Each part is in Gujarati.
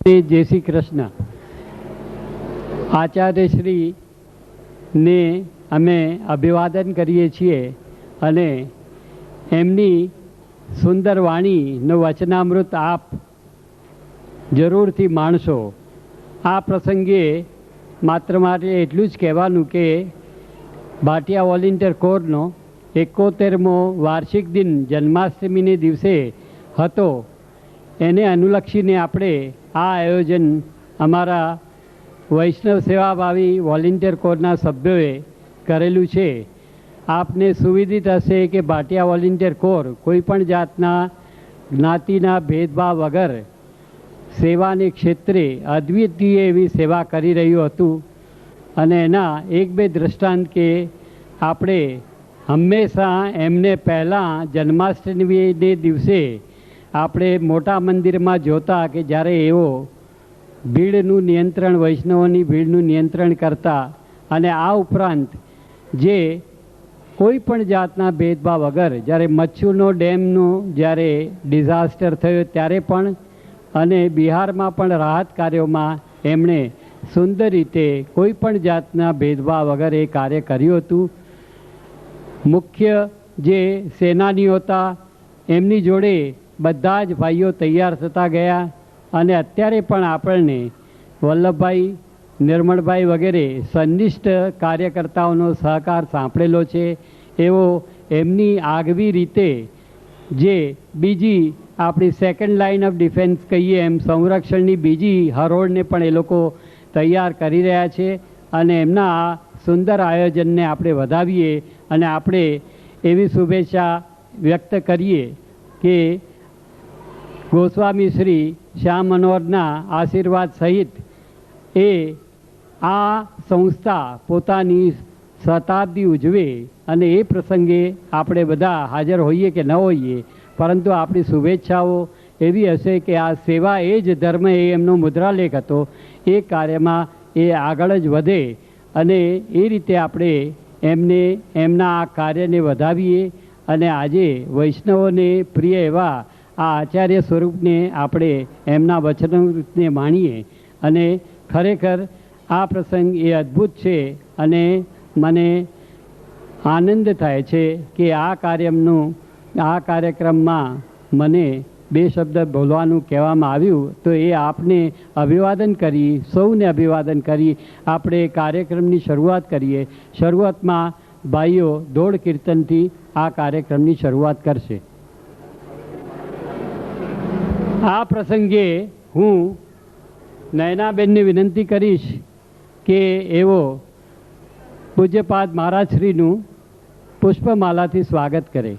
જય શ્રી કૃષ્ણ. આચાર્યશ્રીને અમે અભિવાદન કરીએ છીએ અને એમની સુંદર વાણીનો વચનામૃત આપ જરૂરથી માણશો. આ પ્રસંગે માત્ર મારે એટલું જ કહેવાનું કે ભાટિયા વોલેન્ટિયર કોરનો 71મો વાર્ષિક દિન જન્માષ્ટમીને દિવસે હતો. એને અનુલક્ષીને આપણે આ આયોજન અમારા વૈષ્ણવ સેવાભાવી વોલેન્ટિયર કોરના સભ્યોએ કરેલું છે. આપને સુવિદિત હશે કે ભાટિયા વોલેન્ટિયર કોર કોઈપણ જાતના જ્ઞાતિના ભેદભાવ વગર સેવાને ક્ષેત્રે અદ્વિતીય એવી સેવા કરી રહ્યું હતું. અને એના એક બે દૃષ્ટાંત કે આપણે હંમેશા એમને પહેલાં જન્માષ્ટમીને દિવસે આપણે મોટા મંદિરમાં જોતા કે જ્યારે એવો ભીડનું નિયંત્રણ, વૈષ્ણવોની ભીડનું નિયંત્રણ કરતા અને આ ઉપરાંત જે કોઈ પણ જાતના ભેદભાવ વગર જ્યારે મચ્છુનો ડેમનું જ્યારે ડિઝાસ્ટર થયો ત્યારે પણ અને બિહારમાં પણ રાહત કાર્યોમાં એમણે સુંદર રીતે કોઈ પણ જાતના ભેદભાવ વગર એ કાર્ય કર્યું હતું. મુખ્ય જે સેનાનીઓ હતા એમની જોડે બધા જ ભાઈઓ તૈયાર થતા ગયા અને અત્યારે પણ આપણને વલ્લભભાઈ, નિર્મળભાઈ વગેરે સંનિષ્ઠ કાર્યકર્તાઓનો સહકાર સાંપડેલો છે. એવો એમની આગવી રીતે જે બીજી આપણી સેકન્ડ લાઇન ઓફ ડિફેન્સ કહીએ એમ સંરક્ષણની બીજી હરોળને પણ એ લોકો તૈયાર કરી રહ્યા છે. અને એમના આ સુંદર આયોજનને આપણે વધાવીએ અને આપણે એવી શુભેચ્છા વ્યક્ત કરીએ કે ગોસ્વામી શ્રી શ્યામ મનોહરના આશીર્વાદ સહિત એ આ સંસ્થા પોતાની શતાબ્દી ઉજવે અને એ પ્રસંગે આપણે બધા હાજર હોઈએ કે ન હોઈએ, પરંતુ આપણી શુભેચ્છાઓ એવી હશે કે આ સેવા એ જ ધર્મ એ એમનો મુદ્રાલેખ હતો. એ કાર્યમાં એ આગળ જ વધે અને એ રીતે આપણે એમને એમના આ કાર્યને વધાવીએ અને આજે વૈષ્ણવોને પ્રિય એવા આ આચાર્ય સ્વરૂપને આપણે એમના વચનામૃતને માણીએ. અને ખરેખર આ પ્રસંગ એ અદ્ભુત છે અને મને આનંદ થાય છે કે આ કાર્યક્રમમાં મને બે શબ્દ બોલવાનું કહેવામાં આવ્યું તો એ આપને અભિવાદન કરી, સૌને અભિવાદન કરી આપણે કાર્યક્રમની શરૂઆત કરીએ. શરૂઆતમાં ભાઈઓ દોડ કીર્તનથી આ કાર્યક્રમની શરૂઆત કરશે. આ પ્રસંગે હું નયનાબેનને વિનંતી કરીશ કે એવો પૂજ્યપાદ મહારાજશ્રીનું પુષ્પમાલાથી સ્વાગત કરે.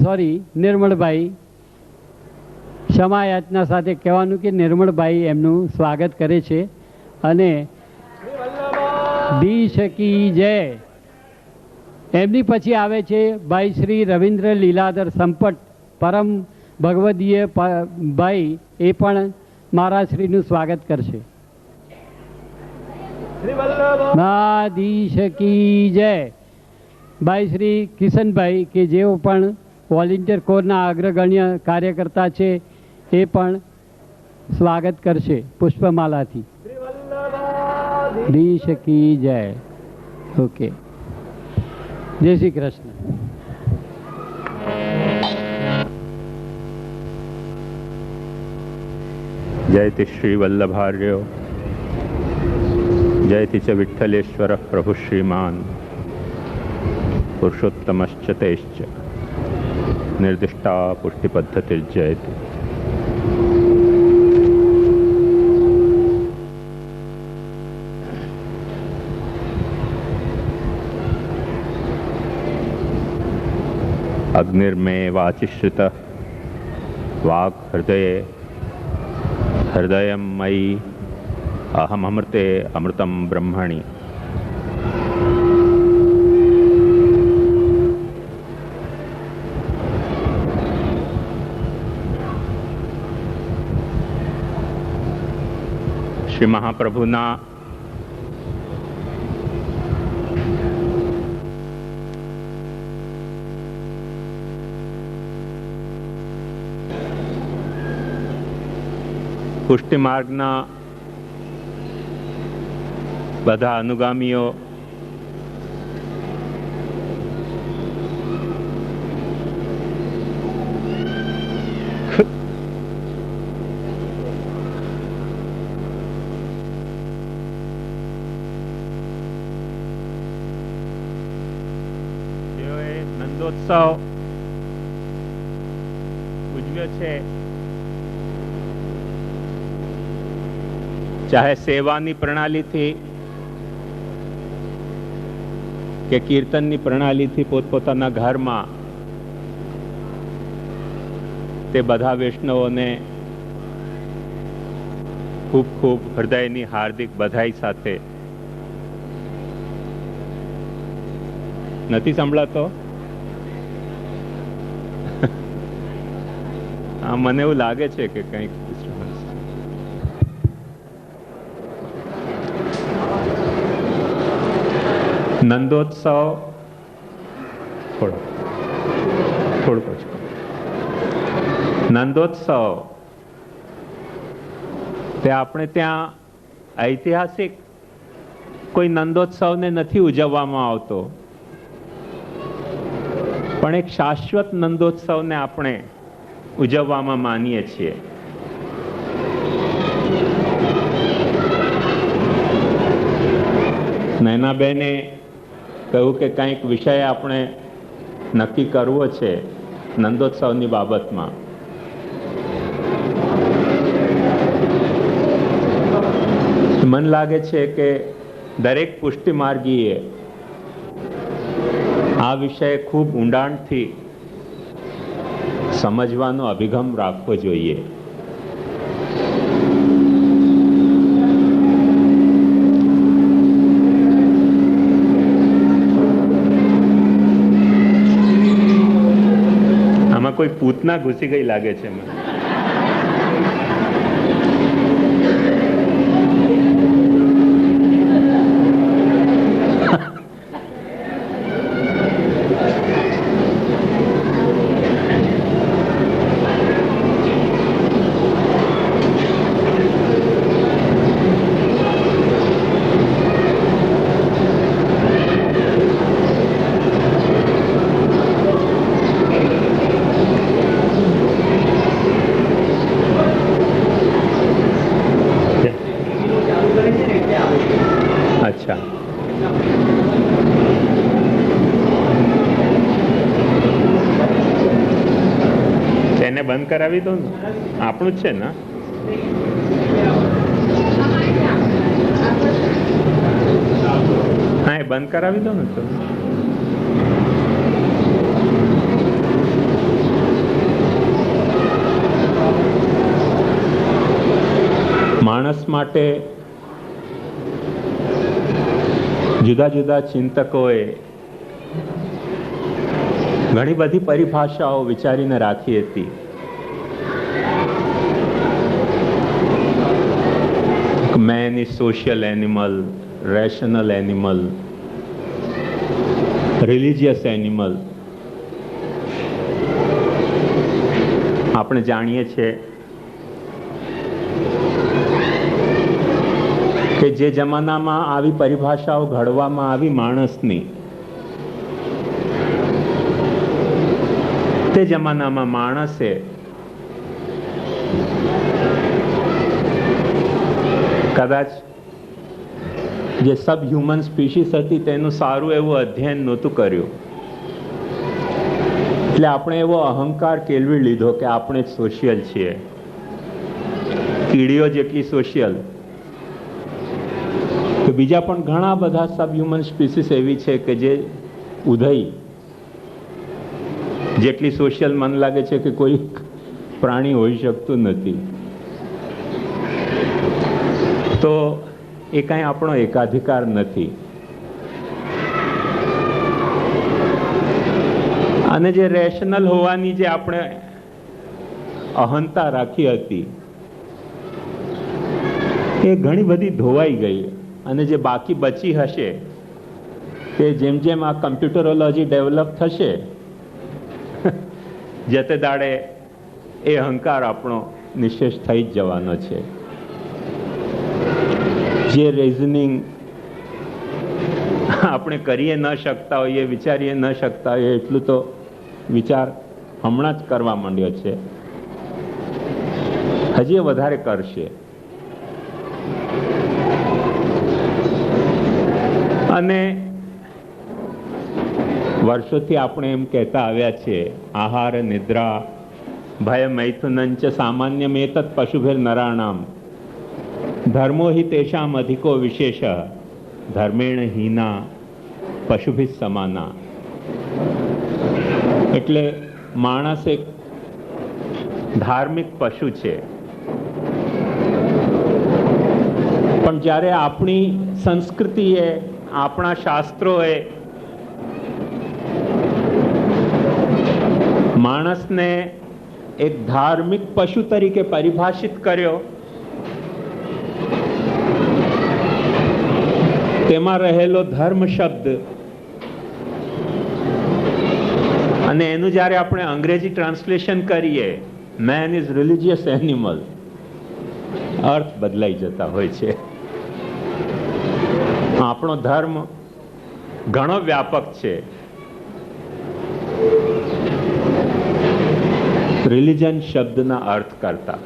સોરી, નિર્મળભાઈ, ક્ષમા યાચના સાથે કહેવાનું કે નિર્મળભાઈ એમનું સ્વાગત કરે છે. અને દીશ કી જય. એમની પછી આવે છે ભાઈ શ્રી રવિન્દ્ર લીલાધર સંપટ, પરમ ભગવદીય ભાઈ, એ પણ મહારાજશ્રીનું સ્વાગત કરશે. દીશ કી જય. ભાઈ શ્રી કિશનભાઈ કે જેઓ પણ વોલેન્ટિયર કોરના અગ્રગણ્ય કાર્યકર્તા છે એ પણ સ્વાગત કરશે પુષ્પમાલાથી. દીશ કી જય. ઓકે, જય શ્રી કૃષ્ણ. જયતિ શ્રી વલ્લભાર્યો, જયતિ ચ વિઠ્ઠલેશ્વર પ્રભુ શ્રીમાન પુરુષોત્તમશ્ચ તેશ્ચ નિર્દિષ્ટા પુષ્ટિપદ્ધતિર્જયતિ. અગ્નિર્મે વાચિશ્રિત વાક્ હૃદયે હૃદયં મયી અહમ અમૃતે અમૃતમ બ્રહ્મણિ. શ્રી મહાપ્રભુના પુષ્ટિ માર્ગના બધા અનુગામીઓ, જેઓએ નંદોત્સવ ઉજવ્યો છે, ચાહે સેવાની પ્રણાલીથી કે કીર્તનની પ્રણાલીથી પોતપોતાના ઘરમાં, તે બધા વૈષ્ણવોને ખૂબ ખૂબ હૃદયની હાર્દિક બધાઈ સાથે. નથી સંભળાતો? હા, મને એવું લાગે છે કે કંઈક નંદોત્સવ થોડુંક ઓછું. નંદોત્સવ તે આપણે ત્યાં ઐતિહાસિક કોઈ નંદોત્સવને નથી ઉજવવામાં આવતો, પણ એક શાશ્વત નંદોત્સવને આપણે ઉજવવામાં માનીએ છીએ. નૈનાબેને કહ્યું કે કંઈક વિષય આપણે નક્કી કરવો છે નંદોત્સવની બાબતમાં. મને લાગે છે કે દરેક પુષ્ટિ માર્ગીએ આ વિષય ખૂબ ઊંડાણથી સમજવાનો અભિગમ રાખવો જોઈએ. આમાં કોઈ પૂતના ઘૂસી ગઈ લાગે છે મને. અચ્છા, એને બંધ કરાવી દો ને, આપણું જ છે ને. હા, એ બંધ કરાવી દો ને તો. માણસ માટે જુદા જુદા ચિંતકોએ ઘણી બધી પરિભાષાઓ વિચારીને રાખી હતી. Main is social animal, rational animal, religious animal. આપણે જાણીએ છીએ કે જે જમાનામાં આવી પરિભાષાઓ ઘડવામાં આવી માણસની, તે જમાનામાં માણસે કદાચ જે સબ હ્યુમન સ્પીસીસ હતી તેનું સારું એવું અધ્યયન નહોતું કર્યું. એટલે આપણે એવો અહંકાર કેળવી લીધો કે આપણે જ સોશિયલ છીએ, કીડીઓ જેટલી સોશિયલ. તો બીજા પણ ઘણા બધા સબ હ્યુમન સ્પીસીસ એવી છે કે જે ઉધઈ જેટલી સોશિયલ મને લાગે છે કે કોઈ પ્રાણી હોઈ શકતું નથી. તો એ કાંઈ આપણો એકાધિકાર નથી. અને જે રેશનલ હોવાની જે આપણે અહંતા રાખી હતી એ ઘણી બધી ધોવાઈ ગઈ. અને જે બાકી બચી હશે તે જેમ જેમ આ કમ્પ્યુટરોલોજી ડેવલપ થશે જતે દાડે એ અહંકાર આપણો નિશેષ થઈ જ જવાનો છે. જે રીઝનિંગ આપણે કરીએ ન શકતા હોઈએ, વિચારીએ ન શકતા હોઈએ, એટલું તો વિચાર હમણાં જ કરવા માંડ્યો છે, હજી વધારે કરશે. અને વર્ષોથી આપણે એમ કહેતા આવ્યા છે, આહાર નિદ્રા ભય મૈથુનંચ સામાન્યમેતત પશુભિર નરાણામ ધર્મો હિ તેષામ અધિકો વિશેષ ધર્મેણ હીના પશુભિ સમાના. એટલે માણસ એક ધાર્મિક પશુ છે, પણ જ્યારે આપણી સંસ્કૃતિએ, આપણા શાસ્ત્રોએ માણસને એક ધાર્મિક પશુ તરીકે પરિભાષિત કર્યો, તેમાં રહેલો ધર્મ શબ્દ અને એનું જ્યારે આપણે અંગ્રેજી ટ્રાન્સલેશન કરીએ, મેન ઇઝ રિલિજિયસ એનિમલ, અર્થ બદલાઈ જતા હોય છે. આપણો ધર્મ ઘણો વ્યાપક છે. રિલિજન શબ્દના અર્થ કરતા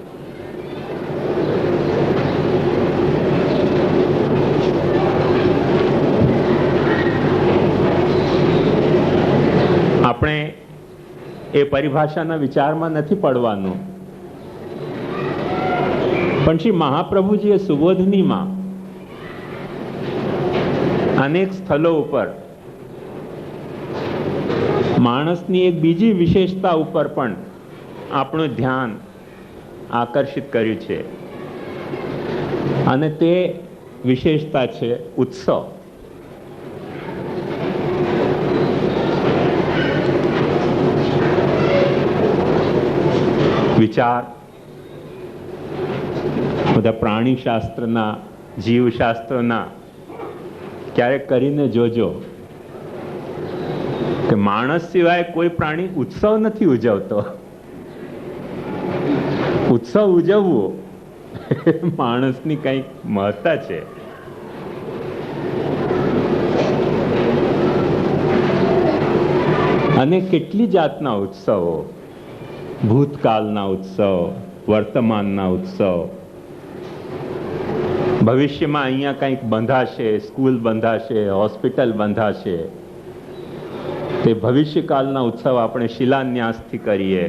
આપણે એ પરિભાષાના વિચારમાં નથી પડવાનું, પણ શ્રી મહાપ્રભુજીએ સુબોધનીમાં અનેક સ્થળો ઉપર માણસની એક બીજી વિશેષતા ઉપર પણ આપણું ધ્યાન આકર્ષિત કર્યું છે, અને તે વિશેષતા છે ઉત્સવ. વિચાર બધા પ્રાણીશાસ્ત્રના, જીવશાસ્ત્રના ક્યારેક કરીને જોજો કે માણસ સિવાય કોઈ પ્રાણી ઉત્સવ નથી ઉજવતો. ઉત્સવ ઉજવવો માણસની કંઈક મહત્તા છે. અને કેટલી જાતના ઉત્સવો, ભૂતકાળના ઉત્સવ, વર્તમાનના ઉત્સવ, ભવિષ્યમાં અહીંયા કંઈક બંધાશે, સ્કૂલ બંધાશે, હોસ્પિટલ બંધાશે, તે ભવિષ્યકાળના ઉત્સવ આપણે શિલાન્યાસથી કરીએ.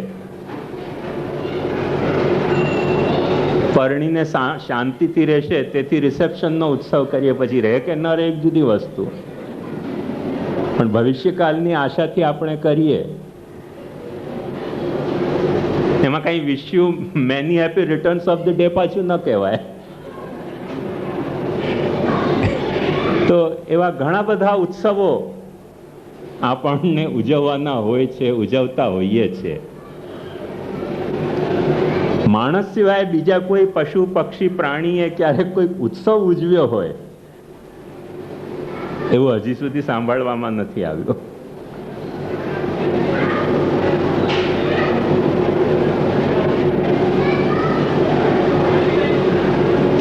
પરણીને શાંતિથી રહેશે તેથી રિસેપ્શનનો ઉત્સવ કરીએ, પછી રહે કે ન રહે એક જુદી વસ્તુ, પણ ભવિષ્યકાળની આશાથી આપણે કરીએ. એમાં કઈ wish you many happy returns of the day પાછું ન કહેવાય. તો એવા ઘણા બધા ઉત્સવો આપણને ઉજવવાના હોય છે, ઉજવતા હોઈએ છે. માણસ સિવાય બીજા કોઈ પશુ, પક્ષી, પ્રાણીએ ક્યારેક કોઈ ઉત્સવ ઉજવ્યો હોય એવું હજી સુધી સાંભળવામાં નથી આવ્યું.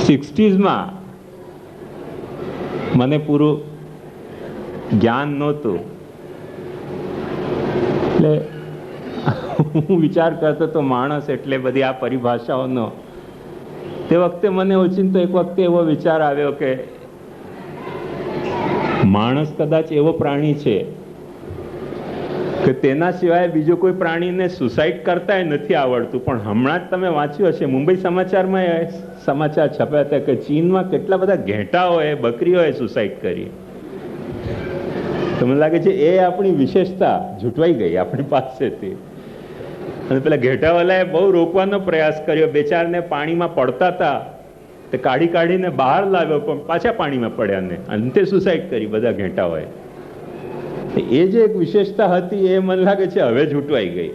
સિક્સટીઝમાં મને પૂરું જ્ઞાન નહોતું, એટલે હું વિચાર કરતો તો માણસ એટલે બધી આ પરિભાષાઓનો. તે વખતે મને ઓચિંતો એક વખતે એવો વિચાર આવ્યો કે માણસ કદાચ એવો પ્રાણી છે કે તેના સિવાય બીજો કોઈ પ્રાણીને સુસાઇડ કરતા નથી આવડતું. પણ હમણાં જ તમે વાંચ્યું હશે, મુંબઈ સમાચારમાં સમાચાર છપ્યા હતા કે ચીનમાં કેટલા બધા ઘેટાઓએ, બકરીઓએ સુસાઇડ કરી. તો મને લાગે છે એ આપણી વિશેષતા ઝૂંટવાઈ ગઈ આપણી પાસેથી. અને પેલા ઘેટાવાલાએ બહુ રોકવાનો પ્રયાસ કર્યો, બે ચારને પાણીમાં પડતા હતા તે કાઢી કાઢીને બહાર લાવ્યો, પણ પાછા પાણીમાં પડ્યા ને અંતે સુસાઇડ કરી બધા ઘેટાઓએ. એ જે એક વિશેષતા હતી એ મને લાગે છે હવે ઝૂંટવાઈ ગઈ.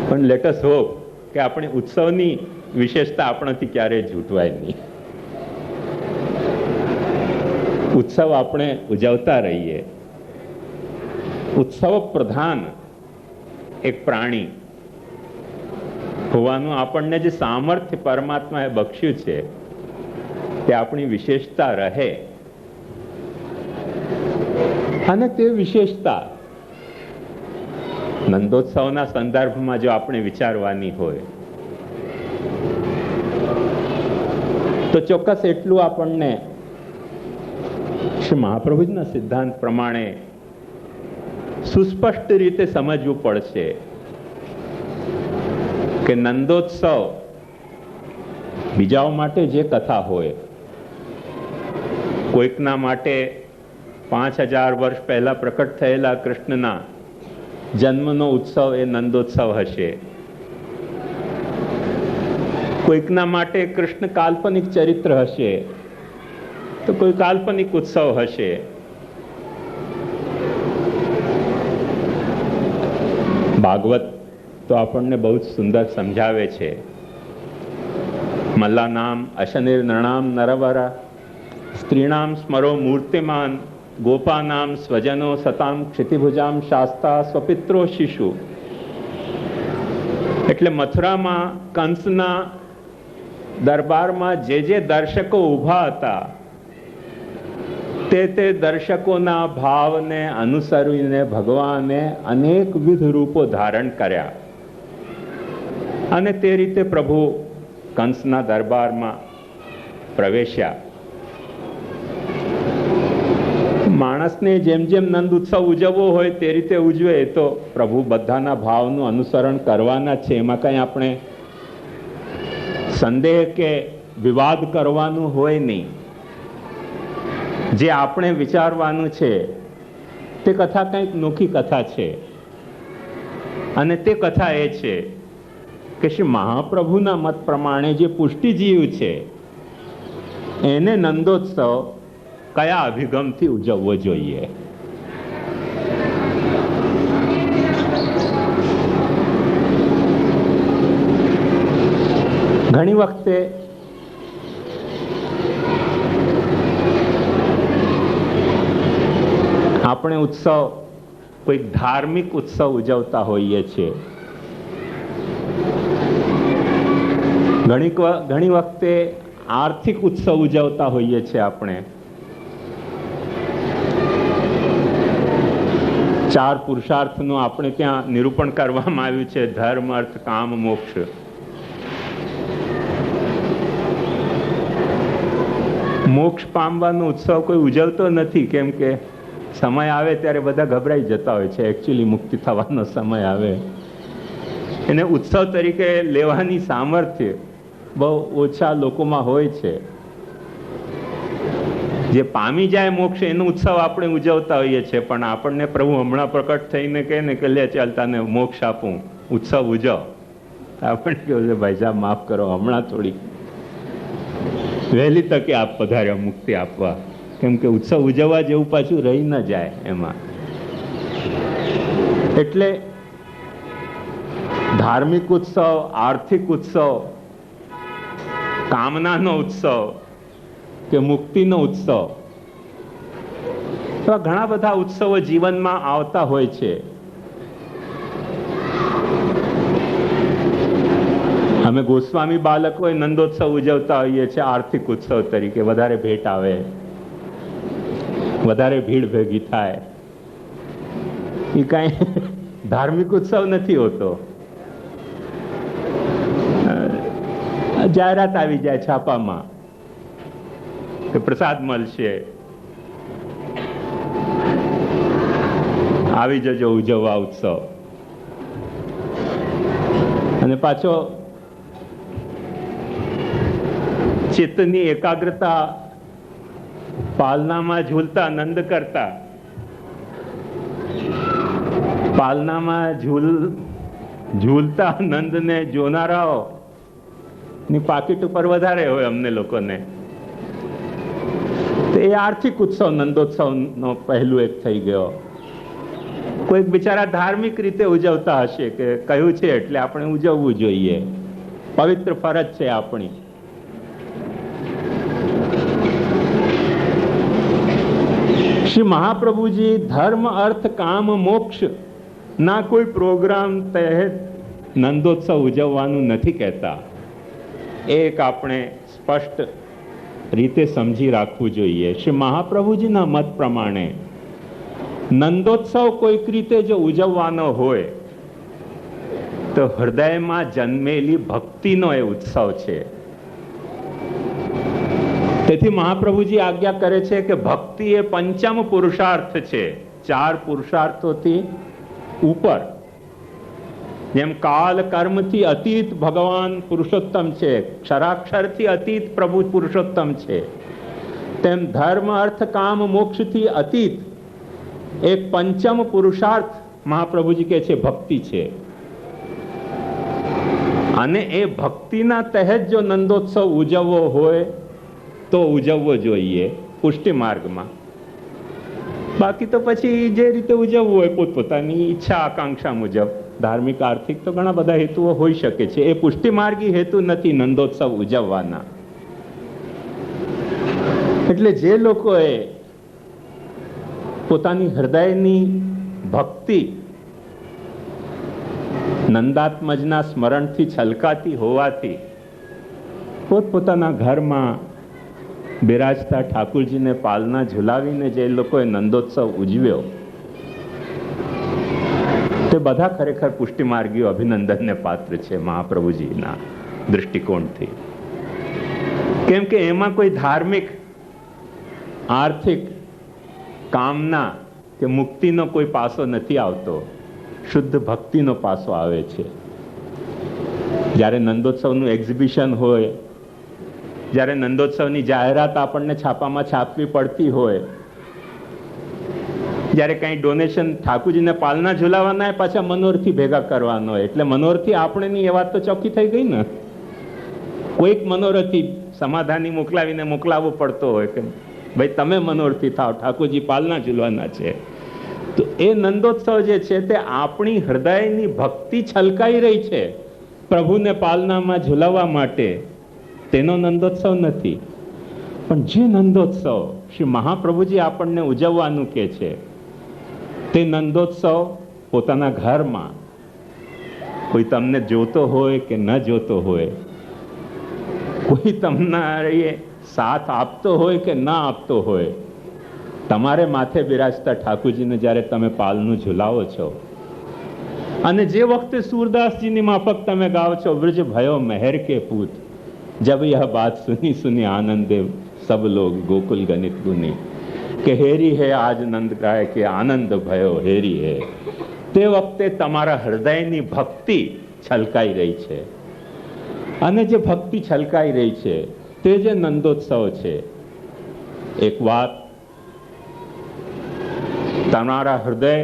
પણ લેટ અસ હોપ કે આપણી ઉત્સવની વિશેષતા આપણાથી ક્યારેય ઝૂંટવાય નહીં. ઉત્સવ આપણે ઉજવતા રહીએ. ઉત્સવ પ્રધાન એક પ્રાણી હોવાનું આપણને જે સામર્થ્ય પરમાત્માએ બખ્શ્યું છે તે આપણી વિશેષતા રહે, અને તે વિશેષતા નંદોત્સવના સંદર્ભમાં જો આપણે વિચારવાની હોય તો ચોક્કસ એટલું આપણને શ્રી મહાપ્રભુજીના સિદ્ધાંત પ્રમાણે સુસ્પષ્ટ રીતે સમજવું પડશે કે નંદોત્સવ બીજાઓ માટે જે કથા હોય, કોઈકના માટે 5000 વર્ષ પહેલા પ્રકટ થયેલા કૃષ્ણના જન્મનો ઉત્સવ એ નંદોત્સવ હશે, કોઈકના માટે કૃષ્ણ કાલ્પનિક ચરિત્ર હશે તો કોઈ કાલ્પનિક ઉત્સવ હશે. ભાગવત તો આપણને બહુ જ સુંદર સમજાવે છે, મલ્લાનામ અશનિર નૃણામ નરવરા સ્ત્રીણામ સ્મરો મૂર્તિમાન ગોપાનામ સ્વજનો સતામ ક્ષિતિભુજામ શાસ્તા સ્વપિત્રો શિશુ. એટલે મથુરામાં કંસના દરબારમાં જે દર્શકો ઊભા હતા તે દર્શકોના ભાવને અનુસરીને ભગવાને અનેકવિધ રૂપો ધારણ કર્યા, અને તે રીતે પ્રભુ કંસના દરબારમાં પ્રવેશ્યા. માણસને જેમ જેમ નંદ ઉત્સવ ઉજવવો હોય તે રીતે ઉજવે, તો પ્રભુ બધાના ભાવનું અનુસરણ કરવાના છે, એમાં કંઈ આપણે સંદેહ કે વિવાદ કરવાનું હોય નહીં. જે આપણે વિચારવાનું છે તે કથા કંઈક નોખી કથા છે, અને તે કથા એ છે કે શ્રી મહાપ્રભુના મત પ્રમાણે જે પુષ્ટિજીવ છે એને નંદોત્સવ કયા અભિગમથી ઉજવવો જોઈએ. ઘણી વખતે આપણે ઉત્સવ કોઈ ધાર્મિક ઉત્સવ ઉજવતા હોઈએ છીએ. ઘણી વખતે આર્થિક ઉત્સવ ઉજવતા હોઈએ છીએ. આપણે 4 પુરુષાર્થનું આપણે ત્યાં નિરૂપણ કરવામાં આવ્યું છે, ધર્મ અર્થ કામ મોક્ષ. મોક્ષ પામવાનો ઉત્સવ કોઈ ઉજવતો નથી, કેમ કે સમય આવે ત્યારે બધા ગભરાઈ જતા હોય છે. એકચ્યુઅલી મુક્તિ થવાનો સમય આવે એને ઉત્સવ તરીકે લેવાની સામર્થ્ય બહુ ઓછા લોકોમાં હોય છે. જે પામી જાય મોક્ષ એનો ઉત્સવ આપણે ઉજવતા હોઈએ છીએ, પણ આપણને પ્રભુ હમણાં પ્રકટ થઈને કહે ને કે લે ચાલ તને મોક્ષ આપું, ઉત્સવ ઉજવ. આપણને કહ્યું છે ભાઈ સાહેબ માફ કરો, હમણાં થોડી વહેલી તકે આપ પધાર્યા મુક્તિ આપવા, કેમ કે ઉત્સવ ઉજવવા જેવું પાછું રહી ન જાય એમાં. એટલે ધાર્મિક ઉત્સવ, આર્થિક ઉત્સવ, કામનાનો ઉત્સવ કે મુક્તિનો ઉત્સવ, એવા ઘણા બધા ઉત્સવો જીવનમાં આવતા હોય છે. અમે ગોસ્વામી બાળકોએ નંદોત્સવ ઉજવતા હોઈએ છીએ આર્થિક ઉત્સવ તરીકે. વધારે ભેટ આવે, વધારે ભીડ ભેગી થાય, એ કાંઈ ધાર્મિક ઉત્સવ નથી હોતો. જાહેરાત આવી જાય છાપામાં કે પ્રસાદ મળશે, આવી જજો ઉજવવા ઉત્સવ. અને પાછો ચિત્તની એકાગ્રતા પાલનામાં ઝૂલતા નંદ કરતા, પાલનામાં ઝૂલતા નંદને જોનારાઓ ની પાકીટ ઉપર વધારે હોય અમને લોકોને. તો એ આર્થિક ઉત્સવ નંદોત્સવનો પહેલું એક થઈ ગયો. કોઈક બિચારા ધાર્મિક રીતે ઉજવતા હશે કે કહ્યું છે એટલે આપણે ઉજવવું જોઈએ, પવિત્ર ફરજ છે આપણી. શ્રી મહાપ્રભુજી ધર્મ અર્થ કામ મોક્ષ ના કોઈ પ્રોગ્રામ તહેત નંદોત્સવ ઉજવવાનું નથી કહેતા. એ એક આપણે સ્પષ્ટ રીતે સમજી રાખવું જોઈએ. શ્રી મહાપ્રભુજીના મત પ્રમાણે નંદોત્સવ કોઈક રીતે જો ઉજવવાનો હોય તો હૃદયમાં જન્મેલી ભક્તિનો એ ઉત્સવ છે. તેથી મહાપ્રભુજી આજ્ઞા કરે છે કે ભક્તિ એ પંચમ પુરુષાર્થ છે, 4 પુરુષાર્થોથી ઉપર. જેમ કાલ કર્મથી અતીત ભગવાન પુરુષોત્તમ છે, ક્ષરાક્ષરથી અતીત પ્રભુ પુરુષોત્તમ છે, તેમ ધર્મ અર્થ કામ મોક્ષથી અતીત એક પંચમ પુરુષાર્થ મહાપ્રભુજી કહે છે ભક્તિ છે. અને એ ભક્તિના તહેત જો નંદોત્સવ ઉજવવો હોય તો ઉજવવો જોઈએ પુષ્ટિ માર્ગમાં. બાકી તો પછી જે રીતે ઉજવવું હોય પોતપોતાની ઈચ્છા આકાંક્ષા મુજબ. ધાર્મિક આર્થિક તો ઘણા બધા હેતુઓ હોઈ શકે છે. એ પુષ્ટિ માર્ગી હેતુ નથી નંદોત્સવ ઉજવવાના. એટલે જે લોકોએ પોતાની હૃદયની ભક્તિ નંદાત્મજના સ્મરણથી છલકાતી હોવાથી પોતપોતાના ઘરમાં બિરાજતા ઠાકુરજીને પાલના ઝુલાવીને જે લોકોએ નંદોત્સવ ઉજવ્યો તે બધા ખરેખર પુષ્ટિમાર્ગીઓ અભિનંદનને પાત્ર છે મહાપ્રભુજીના દૃષ્ટિકોણથી. કેમ કે એમાં કોઈ ધાર્મિક આર્થિક કામના કે મુક્તિનો કોઈ પાસો નથી આવતો, શુદ્ધ ભક્તિનો પાસો આવે છે. જ્યારે નંદોત્સવનું એક્ઝિબિશન હોય, જ્યારે નંદોત્સવની જાહેરાત આપણને છાપામાં છાપવી પડતી હોય, જ્યારે કંઈ ડોનેશન ઠાકુરજીને પાલના ઝુલાવાના પાછા મનોરથી ભેગા કરવાનો હોય, એટલે મનોરથી આપણે ની એ વાત તો ચોખ્ખી થઈ ગઈ ને. કોઈક મનોરથી સમાધાની મોકલાવીને મોકલાવવો પડતો હોય કે ભાઈ તમે મનોરથી થાવ, ઠાકોરજી પાલના ઝૂલવાના છે. તો એ નંદોત્સવ જે છે તે આપણી હૃદયની ભક્તિ છલકાઈ રહી છે પ્રભુને પાલનામાં ઝુલાવવા માટે, તેનો નંદોત્સવ નથી. પણ જે નંદોત્સવ શ્રી મહાપ્રભુજી આપણને ઉજવવાનું કે છે તે નંદોત્સવ પોતાના ઘરમાં, કોઈ તમને જોતો હોય કે ન જોતો હોય, કોઈ તમને સાથ આપતો હોય કે ના આપતો હોય, તમારે માથે બિરાજતા ઠાકુરજીને જ્યારે તમે પાલનું ઝુલાવો છો અને જે વખતે સૂરદાસજીની માફક તમે ગાઓ છો વ્રજ ભયો મહેર કે પૂત, જબ यह बात सुनी सुनी आनंदे सब लोग गोकुल गणित गुनी, કે હેરી હે આજ નંદ ગાય કે આનંદ ભયો હેરી હે. તે વખતે તમારા હૃદયની ભક્તિ છલકાઈ રહી છે. અને જે ભક્તિ છલકાઈ રહી છે તે જે નંદોત્સવ છે. એક વાત, તમારા હૃદય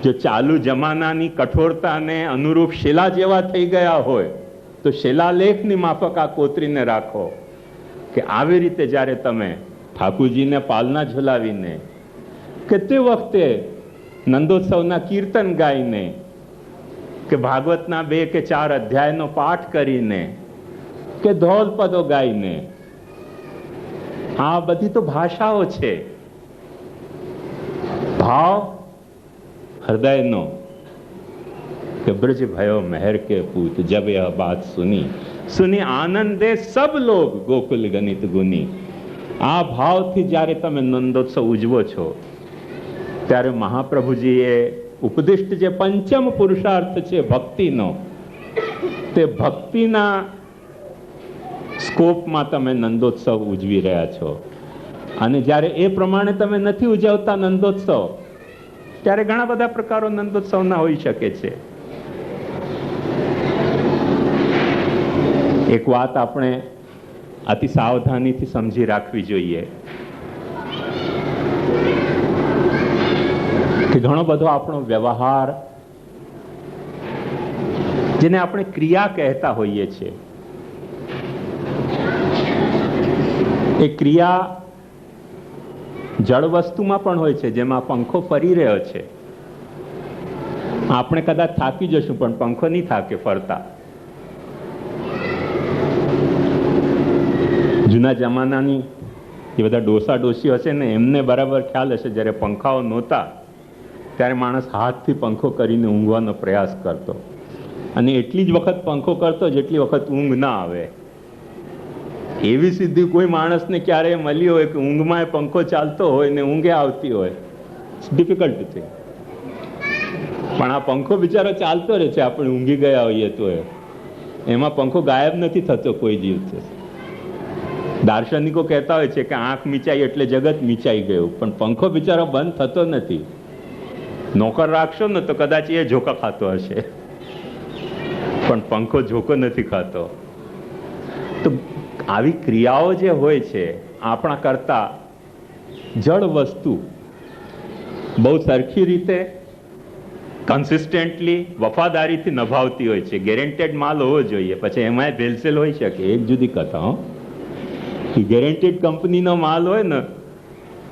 જો ચાલુ જમાનાની કઠોરતાને અનુરૂપ શિલા જેવા થઈ ગયા હોય તો શિલાલેખની માફક આ કોતરીને રાખો કે આવી રીતે જ્યારે તમે ઠાકુરજીને પાલના ઝુલાવીને કે તે વખતે નંદોત્સવના કીર્તન ગાઈને કે ભાગવતના 2 કે 4 અધ્યાયનો પાઠ કરીને કે ધોલ પદો ગાઈને, આ બધી તો ભાષાઓ છે. ભાવ હૃદયનો કે બ્રજ ભયો મહેર કે પૂત, જબ यह बात सुनी सुनी आनंदे सब लोग गोकुल गणित गुनी. આ ભાવથી જ્યારે તમે નંદોત્સવ ઉજવો છો ત્યારે મહાપ્રભુજીએ ઉપદિષ્ટ જે પંચમ પુરુષાર્થ છે ભક્તિનો, તે ભક્તિના સ્કોપમાં તમે નંદોત્સવ ઉજવી રહ્યા છો. અને જ્યારે એ પ્રમાણે તમે નથી ઉજવતા નંદોત્સવ, ત્યારે ઘણા બધા પ્રકારો નંદોત્સવના હોઈ શકે છે. એક વાત આપણે અતિ સાવધાનીથી સમજી રાખવી જોઈએ કે ઘણો બધો આપણો વ્યવહાર, જેને આપણે ક્રિયા કહેતા હોઈએ છીએ, એ ક્રિયા જળ વસ્તુમાં પણ હોય છે. જેમાં પંખો ફરી રહ્યો છે, આપણે કદાચ થાકી જશું પણ પંખો નહીં થાકે ફરતા. જૂના જમાનાની એ બધા ડોસા ડોસી હશે ને, એમને બરાબર ખ્યાલ હશે જ્યારે પંખાઓ નહોતા ત્યારે માણસ હાથથી પંખો કરીને ઊંઘવાનો પ્રયાસ કરતો. અને એટલી જ વખત પંખો કરતો જેટલી વખત ઊંઘ ના આવે. એવી સિદ્ધિ કોઈ માણસને ક્યારેય મળી હોય કે ઊંઘમાં પંખો ચાલતો હોય ને ઊંઘે આવતી હોય? It's difficult thing. પણ આ પંખો બિચારો ચાલતો રહે છે, આપણે ઊંઘી ગયા હોઈએ તો એમાં પંખો ગાયબ નથી થતો કોઈ દિવસે. દાર્શનિકો કહેતા હોય છે કે આંખ મીચાઈ એટલે જગત મીચાઈ ગયું, પણ પંખો બિચારો બંધ થતો નથી. નોકર રાખશો ને તો કદાચ એ ઝોકા ખાતો હશે, પણ પંખો ઝોકો નથી ખાતો. તો આવી ક્રિયાઓ જે હોય છે આપણા કરતા જળ વસ્તુ બહુ સરખી રીતે કન્સિસ્ટન્ટલી વફાદારીથી નભાવતી હોય છે. ગેરંટેડ માલ હોવો જોઈએ, પછી એમાં ભેલસેલ હોઈ શકે, એક જુદી કથા. ગેરંટેડ કંપનીનો માલ હોય ને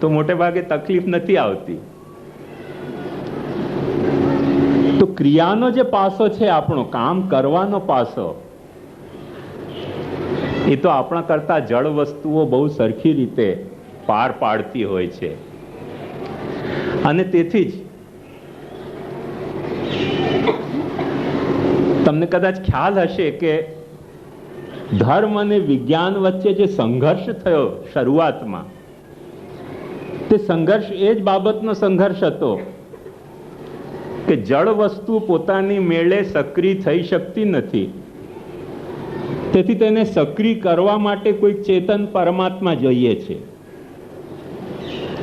તો મોટે ભાગે તકલીફ નથી આવતી. તો ક્રિયાનો જે પાસો છે, આપણો કામ કરવાનો પાસો, એ તો આપણા કરતા જળ વસ્તુઓ બહુ સરખી રીતે પાર પાડતી હોય છે. અને તેથી જ તમને કદાચ ખ્યાલ હશે કે ધર્મ અને વિજ્ઞાન વચ્ચે જે સંઘર્ષ થયો શરૂઆતમાં, તે સંઘર્ષ એ જ બાબતનો સંઘર્ષ હતો કે જળ વસ્તુ પોતાની મેળે સક્રિય થઈ શકતી નથી, તેથી તેને સક્રિય કરવા માટે કોઈક ચેતન પરમાત્મા જોઈએ છે.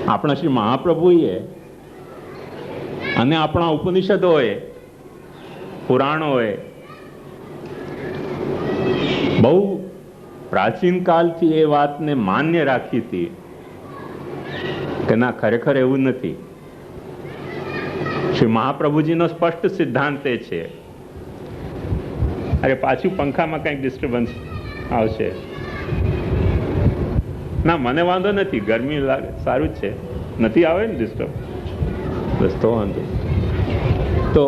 આપણા શ્રી મહાપ્રભુએ અને આપણા ઉપનિષદોએ, પુરાણોએ બહુ પ્રાચીન કાળથી એ વાતને માન્ય રાખી હતી કે ના, ખરેખર એવું નથી. શ્રી મહાપ્રભુજીનો સ્પષ્ટ સિદ્ધાંત એ છે. અરે પાછું પંખામાં કંઈક ડિસ્ટર્બન્સ આવશે. ના, મને વાંધો નથી, ગરમી લાગે, સારું જ છે, નથી આવે ને ડિસ્ટર્બ, બસ તો વાંધો. તો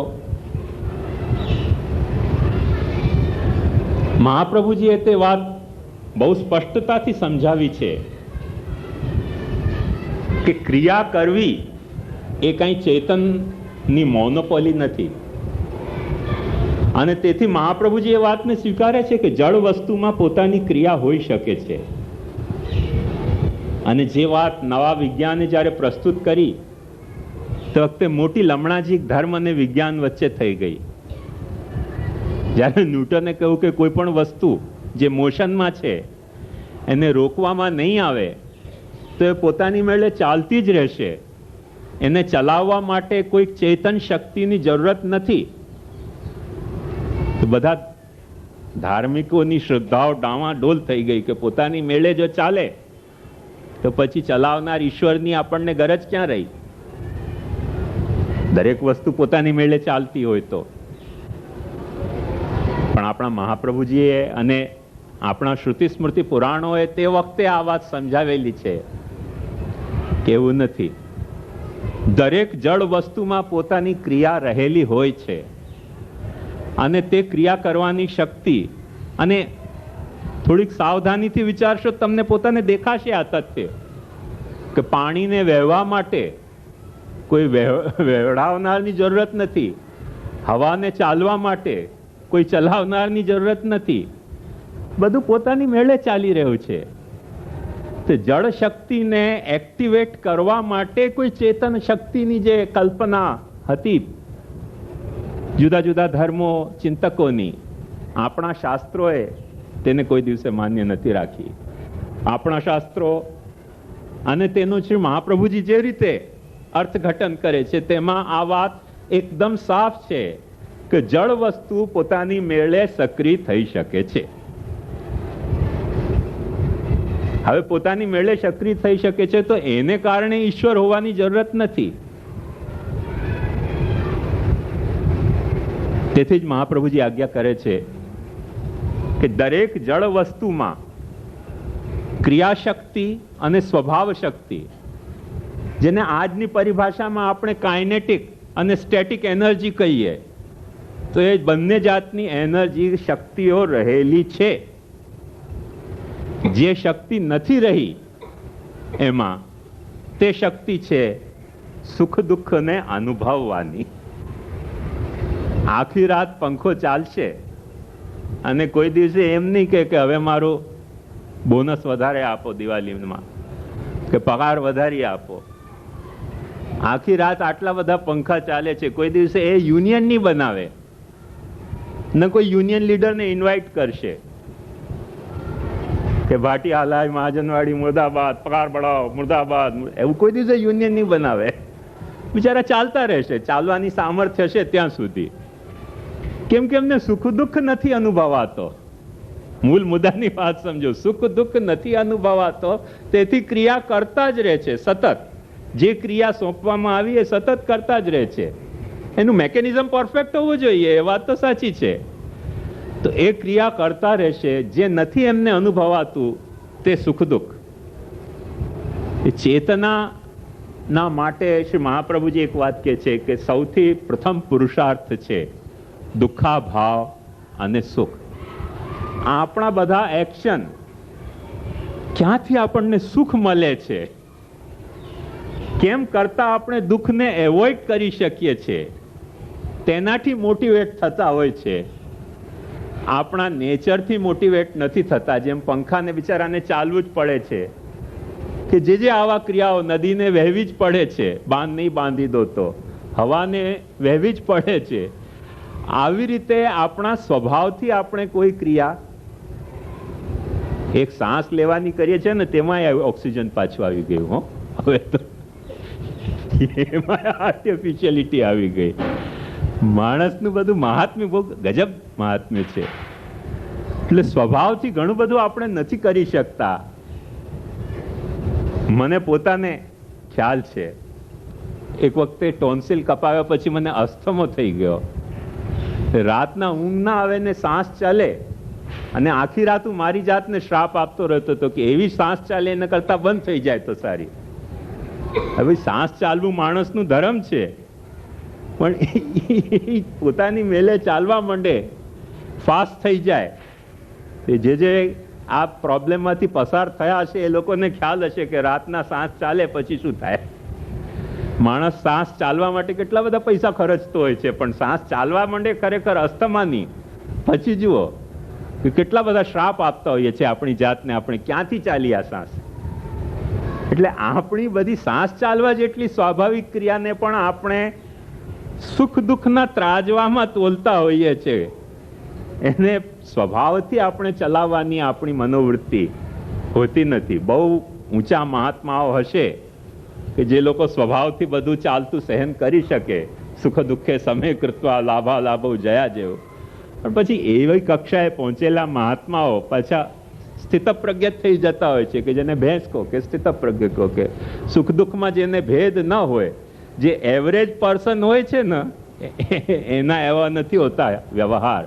મહાપ્રભુજીએ તે વાત બહુ સ્પષ્ટતાથી સમજાવી છે કે ક્રિયા કરવી એ કઈ ચેતનની મોનોપોલી નથી. અને તેથી મહાપ્રભુજી એ વાતને સ્વીકારે છે કે જળ વસ્તુમાં પોતાની ક્રિયા હોઈ શકે છે. અને જે વાત નવા વિજ્ઞાને જ્યારે પ્રસ્તુત કરી તે વખતે મોટી લમણાજી ધર્મ અને વિજ્ઞાન વચ્ચે થઈ ગઈ. જ્યારે ન્યૂટને કહ્યું કે કોઈ પણ વસ્તુ જે મોશનમાં છે એને રોકવામાં નહીં આવે તો એ પોતાની મેળે ચાલતી જ રહેશે, એને ચલાવવા માટે કોઈક ચેતન શક્તિની જરૂરત નથી. તો બધા ધાર્મિકોની શ્રદ્ધાઓ ડામાડોલ થઈ ગઈ કે પોતાની મેળે જો ચાલે તો પછી ચલાવનાર ઈશ્વરની આપણને ગરજ ક્યાં રહી? દરેક વસ્તુ પોતાની મેળે ચાલતી હોય તો. પણ આપણા મહાપ્રભુજીએ અને આપણા શ્રુતિ સ્મૃતિ પુરાણોએ તે વખતે આ વાત સમજાવેલી છે કે એવું નથી. દરેક જળ વસ્તુમાં પોતાની ક્રિયા રહેલી હોય છે અને તે ક્રિયા કરવાની શક્તિ, અને થોડીક સાવધાનીથી વિચારશો તમને પોતાને દેખાશે આ તથ્ય કે પાણીને વહેવા માટે કોઈ વહેવડાવનારની જરૂરત નથી, હવાને ચાલવા માટે કોઈ ચલાવનારની જરૂરત નથી, બધું પોતાની મેળે ચાલી રહ્યું છે. તો જળ શક્તિને એક્ટિવેટ કરવા માટે કોઈ ચેતન શક્તિની જે કલ્પના હતી જુદા જુદા ધર્મો ચિંતકોની, આપણા શાસ્ત્રોએ તેને કોઈ દિવસે માન્ય નથી રાખી. આપણા શાસ્ત્રો અને તેનું શ્રી મહાપ્રભુજી જે રીતે અર્થઘટન કરે છે તેમાં આ વાત એકદમ સાફ છે કે જળ વસ્તુ પોતાની મેળે સક્રિય થઈ શકે છે. હવે પોતાની મેળે સક્રિય થઈ શકે છે તો એને કારણે ઈશ્વર હોવાની જરૂરત નથી. તેથી જ મહાપ્રભુજી આજ્ઞા કરે છે કે દરેક જળ વસ્તુમાં ક્રિયાશક્તિ અને સ્વભાવ શક્તિ, જેને આજની પરિભાષામાં આપણે કાઇનેટિક અને સ્ટેટિક એનર્જી કહીએ, તો એ બંને જાતની એનર્જી શક્તિઓ રહેલી છે. જે શક્તિ નથી રહી એમાં તે શક્તિ છે સુખ દુઃખને અનુભવવાની. આખી રાત પંખો ચાલશે અને કોઈ દિવસે એમ નહીં કે હવે મારું બોનસ વધારે આપો દિવાળીમાં, કે પગાર વધારી આપો. આખી રાત આટલા બધા પંખા ચાલે છે, કોઈ દિવસે એ યુનિયન નહીં બનાવે, ન કોઈ યુનિયન લીડરને ઇન્વાઇટ કરશે કે ભાટી હાલાય મહાજનવાડી મુર્દાબાદ, પગાર બઢાઓ મુર્દાબાદ, એવું કોઈ દિવસે યુનિયન નહીં બનાવે. બિચારા ચાલતા રહેશે, ચાલવાની સામર્થ્ય છે ત્યાં સુધી, કેમ કે એમને સુખ દુઃખ નથી અનુભવાતો. મૂળ મુદ્દાની વાત સમજો, સુખ દુઃખ નથી અનુભવાતો, તેથી ક્રિયા કરતા જ રહે છે સતત. જે ક્રિયા સોંપવામાં આવી એ સતત કરતા જ રહે છે. એનું મેકેનિઝમ પરફેક્ટ હોવું જોઈએ, એ વાત તો સાચી છે. તો એ ક્રિયા કરતા રહેશે. જે નથી એમને અનુભવાતું તે સુખ દુઃખ. એ ચેતના માટે શ્રી મહાપ્રભુજી એક વાત કહે છે કે સૌથી પ્રથમ પુરુષાર્થ છે દુઃખાભાવ અને સુખ. આપણા બધા એક્શન ક્યાંથી આપણને સુખ મળે છે, કેમ કરતા આપણે દુઃખને એવોઇડ કરી શકીએ છીએ, તેનાથી મોટિવેટ થતા હોય છે. આપણા નેચરથી મોટિવેટ નથી થતા. જેમ પંખાને બિચારાને ચાલવું જ પડે છે, કે જે આવા ક્રિયાઓ, નદીને વહેવી જ પડે છે, બાંધ નહીં બાંધી દો તો, હવાને વહેવી જ પડે છે. આવી રીતે આપણા સ્વભાવથી આપણે કોઈ ક્રિયા, એક શ્વાસ લેવાની કરીએ છીએ ને, તેમાં ઓક્સિજન પાછું આવી ગયું. હો, હવે તો એમાં આર્ટિફિશિયલિટી આવી ગઈ. માણસનું બધું મહાત્મ્ય બહુ ગજબ મહાત્મ્ય છે. એટલે સ્વભાવથી ઘણું બધું આપણે નથી કરી શકતા. મને પોતાને ખ્યાલ છે, એક વખતે ટોન્સિલ કપાવ્યા પછી મને અસ્થમો થઈ ગયો. રાતના ઊંઘ ના આવે ને શ્વાસ ચાલે, અને આખી રાત હું મારી જાતને શ્રાપ આપતો રહેતો હતો કે એવી શ્વાસ ચાલે એના કરતા બંધ થઈ જાય તો સારી. હવે શ્વાસ ચાલવું માણસનું ધર્મ છે, પણ પોતાની મેલે ચાલવા માંડે, ફાસ્ટ થઈ જાય. જે આ પ્રોબ્લેમમાંથી પસાર થયા હશે એ લોકોને ખ્યાલ હશે કે રાતના શ્વાસ ચાલે પછી શું થાય. માણસ શ્વાસ ચાલવા માટે કેટલા બધા પૈસા ખર્ચતો હોય છે, પણ શ્વાસ ચાલવા માંડે ખરેખર અસ્થમાની, પછી જુઓ કે કેટલા બધા શ્રાપ આપતા હોઈએ છીએ આપણી જાતને. આપણે ક્યાંથી ચાલી આ શ્વાસ? એટલે આપણી બધી શ્વાસ ચાલવા જેટલી સ્વાભાવિક ક્રિયાને પણ આપણે સુખ દુઃખના ત્રાજવામાં તોલતા હોઈએ છીએ. એને સ્વભાવથી આપણે ચલાવવાની આપણી મનોવૃત્તિ હોતી નથી. બહુ ઊંચા મહાત્માઓ હશે કે જે લોકો સ્વભાવથી બધું ચાલતું સહન કરી શકે, સુખ દુઃખે સમય કૃત્વા લાભા લાભો જયા જેવું. પણ પછી એવી કક્ષાએ પહોંચેલા મહાત્માઓ પાછા સ્થિતપ્રજ્ઞ થઈ જતા હોય છે, કે જેને ભેંસ કહો કે સ્થિતપ્રજ્ઞ કહો, કે સુખ દુઃખમાં જેને ભેદ ન હોય, જે એવરેજ પર્સન હોય છે ને, એના એવા નથી હોતા વ્યવહાર,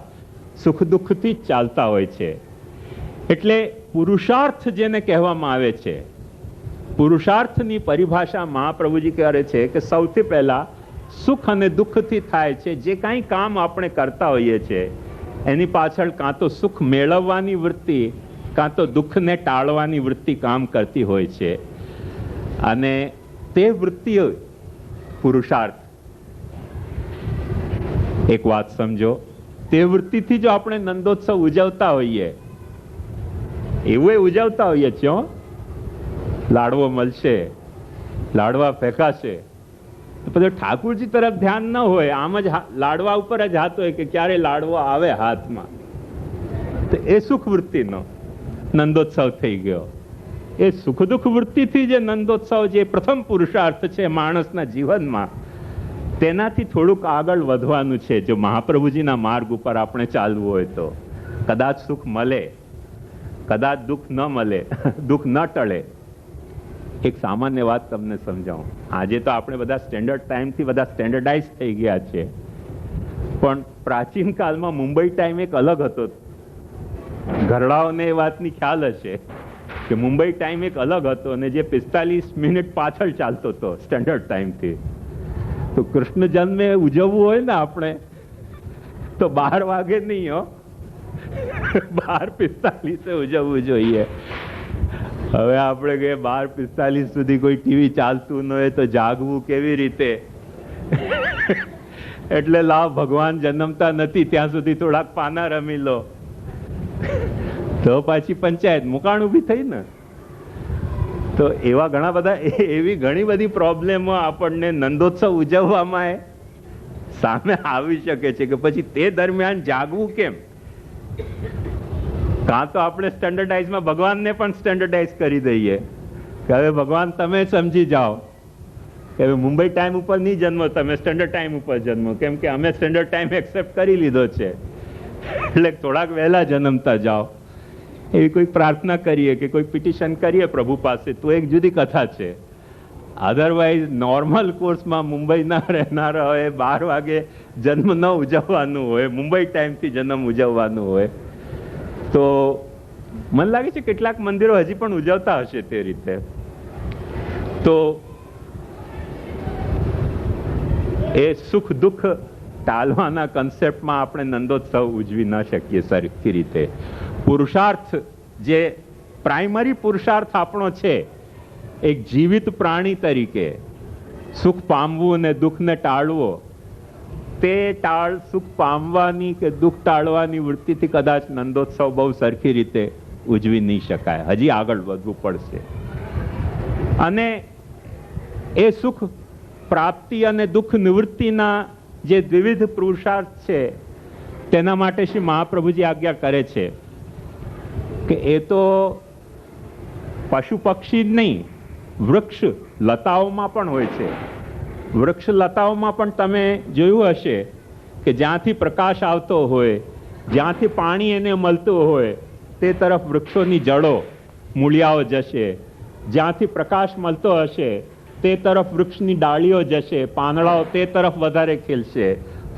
સુખ દુઃખથી જ ચાલતા હોય છે. એટલે પુરુષાર્થ જેને કહેવામાં આવે છે, પુરુષાર્થની પરિભાષા મહાપ્રભુજી કહે છે કે સૌથી પહેલા સુખ અને દુઃખથી થાય છે. જે કાંઈ કામ આપણે કરતા હોઈએ છીએ એની પાછળ કાં તો સુખ મેળવવાની વૃત્તિ, કાં તો દુઃખને ટાળવાની વૃત્તિ કામ કરતી હોય છે. અને તે વૃત્તિ પુરુષાર્થ. એક વાત સમજો, તે વૃત્તિથી જો આપણે નંદોત્સવ ઉજવતા હોઈએ, એવું ઉજવતા હોઈએ છીએ, લાડવો મળશે, લાડવા ફેંકાશે, તો પછી ઠાકુરજી તરફ ધ્યાન ન હોય, આમ જ લાડવા ઉપર જ હાથ હોય કે ક્યારે લાડવો આવે હાથમાં, તો એ સુખ વૃત્તિનો નંદોત્સવ થઈ ગયો. એ સુખ દુઃખ વૃત્તિથી જે નંદોત્સવ, જે પ્રથમ પુરુષાર્થ છે માણસના જીવનમાં, તેનાથી થોડુંક આગળ વધવાનું છે. જો મહાપ્રભુજીના માર્ગ ઉપર આપણે ચાલવું હોય તો કદાચ સુખ મળે, કદાચ દુઃખ ન મળે, દુઃખ ન ટળે. એક સામાન્ય વાત તમને સમજાવું. આજે તો આપણે બધા સ્ટેન્ડર્ડ ટાઈમથી બધા સ્ટેન્ડર્ડાઇઝ થઈ ગયા છે, પણ પ્રાચીન કાળમાં મુંબઈ ટાઈમ એક અલગ હતો. ઘરડાઓને એ વાતની ખ્યાલ હશે કે મુંબઈ ટાઈમ એક અલગ હતો, અને જે 45 મિનિટ પાછળ ચાલતો હતો સ્ટેન્ડર્ડ ટાઈમથી. તો કૃષ્ણ જન્મે ઉજવવું હોય ને આપણે, તો 12 વાગે નહીં હો, 12:45 ઉજવવું જોઈએ. હવે આપણે કે 12:45 સુધી કોઈ ટીવી ચાલતું ન હોય તો જાગવું કેવી રીતે? એટલે લાવ ભગવાન જન્મતા નથી ત્યાં સુધી થોડાક પાના રમી લો, તો પાછી પંચાયત મુકાણ ઊભી થઈ ને. તો એવા ઘણા બધા એવી ઘણી બધી પ્રોબ્લેમો આપણને નંદોત્સવ ઉજવવામાં સામે આવી શકે છે કે પછી તે દરમિયાન જાગવું કેમ. કાં તો આપણે સ્ટેન્ડર્ડાઇઝમાં ભગવાનને પણ સ્ટેન્ડર્ડાઇઝ કરી દઈએ કે હવે ભગવાન તમે સમજી જાઓ કે હવે મુંબઈ ટાઈમ ઉપર નહીં જન્મો, તમે સ્ટેન્ડર્ડ ટાઈમ ઉપર જન્મો, કેમ કે અમે સ્ટેન્ડર્ડ ટાઈમ એક્સેપ્ટ કરી લીધો છે એટલે થોડાક વહેલા જન્મતા જાઓ. એવી કોઈ પ્રાર્થના કરીએ કે કોઈ પિટિશન કરીએ પ્રભુ પાસે, તો એક જુદી કથા છે. અધરવાઇઝ નોર્મલ કોર્સમાં મુંબઈના રહેનારા હોય 12 વાગે જન્મ ન ઉજવવાનું હોય, મુંબઈ ટાઈમથી જન્મ ઉજવવાનું હોય, તો મને લાગે છે કેટલાક મંદિરો હજી પણ ઉજવતા હશે તે રીતે. તો એ સુખ દુઃખ ટાળવાના કન્સેપ્ટમાં આપણે નંદોત્સવ ઉજવી ન શકીએ સરખી રીતે. પુરુષાર્થ, જે પ્રાઇમરી પુરુષાર્થ આપણો છે એક જીવિત પ્રાણી તરીકે, સુખ પામવું અને દુઃખને ટાળવો, તે સુખ પામવાની કે દુઃખ ટાળવાની વૃત્તિથી કદાચ નંદોત્સવ બહુ સરખી રીતે ઉજવી નહીં શકાય. હજી આગળ વધવું પડશે. અને એ સુખ પ્રાપ્તિ અને દુઃખ નિવૃત્તિના જે વિવિધ પુરુષાર્થ છે તેના માટે શ્રી મહાપ્રભુજી આજ્ઞા કરે છે કે એ તો પશુ પક્ષી જ નહીં, વૃક્ષ લતાઓમાં પણ હોય છે. વૃક્ષ લતાઓમાં પણ તમે જોયું હશે કે જ્યાંથી પ્રકાશ આવતો હોય, જ્યાંથી પાણી એને મળતું હોય, તે તરફ વૃક્ષોની જડો, મૂળિયાઓ જશે. જ્યાંથી પ્રકાશ મળતો હશે તે તરફ વૃક્ષની ડાળીઓ જશે, પાંદડાઓ તે તરફ વધારે ખીલશે,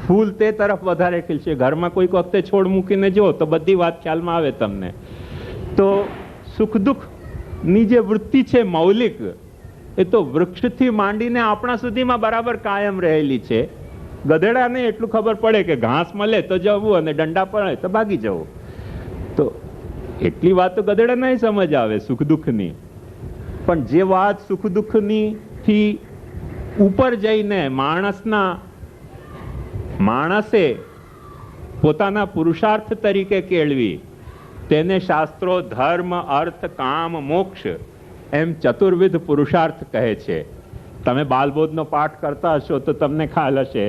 ફૂલ તે તરફ વધારે ખીલશે. ઘરમાં કોઈક વખતે છોડ મૂકીને જુઓ તો બધી વાત ખ્યાલમાં આવે તમને. તો સુખ દુઃખની જે વૃત્તિ છે મૌલિક, એ તો વૃક્ષથી માંડીને આપણા સુધીમાં બરાબર કાયમ રહેલી છે. ગધેડાને એટલું ખબર પડે કે ઘાસ મળે તો જવું અને ડંડા પડે તો ભાગી જવું. તો એટલી વાત તો ગધેડાને સમજ આવે સુખ દુઃખની. પણ જે વાત સુખ દુઃખની થી ઉપર જઈને માણસે પોતાના પુરુષાર્થ તરીકે કેળવી, તેને શાસ્ત્રો ધર્મ, અર્થ, કામ, મોક્ષ એમ ચતુર્વિધ પુરુષાર્થ કહે છે. તમે બાલબોધનો પાઠ કરતા હશો તો તમને ખ્યાલ હશે,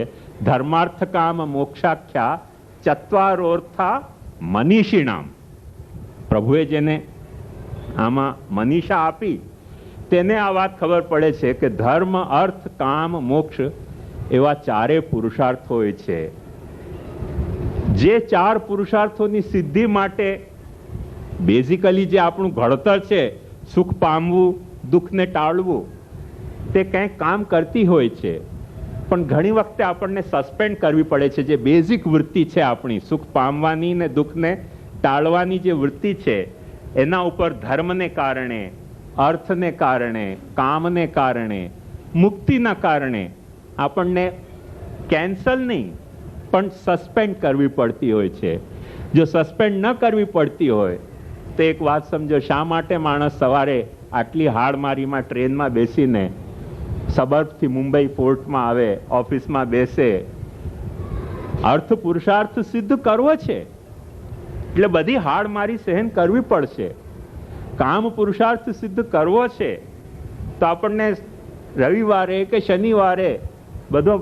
ધર્માર્થ કામ મોક્ષાખ્યા ચત્વારોર્થા મનીષિણામ. પ્રભુએ જેને આમાં મનીષા આપી તેને આ વાત ખબર પડે છે કે ધર્મ, અર્થ, કામ, મોક્ષ એવા 4 પુરુષાર્થ હોય છે. જે 4 પુરુષાર્થોની સિદ્ધિ માટે બેઝિકલી જે આપણું ઘડતર છે, સુખ પામવું, દુઃખને ટાળવું, તે કંઈક કામ કરતી હોય છે. પણ ઘણી વખતે આપણને સસ્પેન્ડ કરવી પડે છે. જે બેઝિક વૃત્તિ છે આપણી, સુખ પામવાની ને દુઃખને ટાળવાની જે વૃત્તિ છે, એના ઉપર ધર્મને કારણે, અર્થને કારણે, કામને કારણે, મુક્તિના કારણે આપણને કેન્સલ નહીં પણ સસ્પેન્ડ કરવી પડતી હોય છે. જો સસ્પેન્ડ ન કરવી પડતી હોય તો એક વાત સમજો, શા માટે માણસ સવારે આટલી હાડમારીમાં ટ્રેનમાં બેસીને સબર્બથી મુંબઈ પોર્ટમાં આવે, ઓફિસમાં બેસે? અર્થ પુરુષાર્થ સિદ્ધ કરવો છે એટલે બધી હાડમારી સહન કરવી પડશે. કામ પુરુષાર્થ સિદ્ધ કરવો છે તો આપણને રવિવારે કે શનિવારે બધો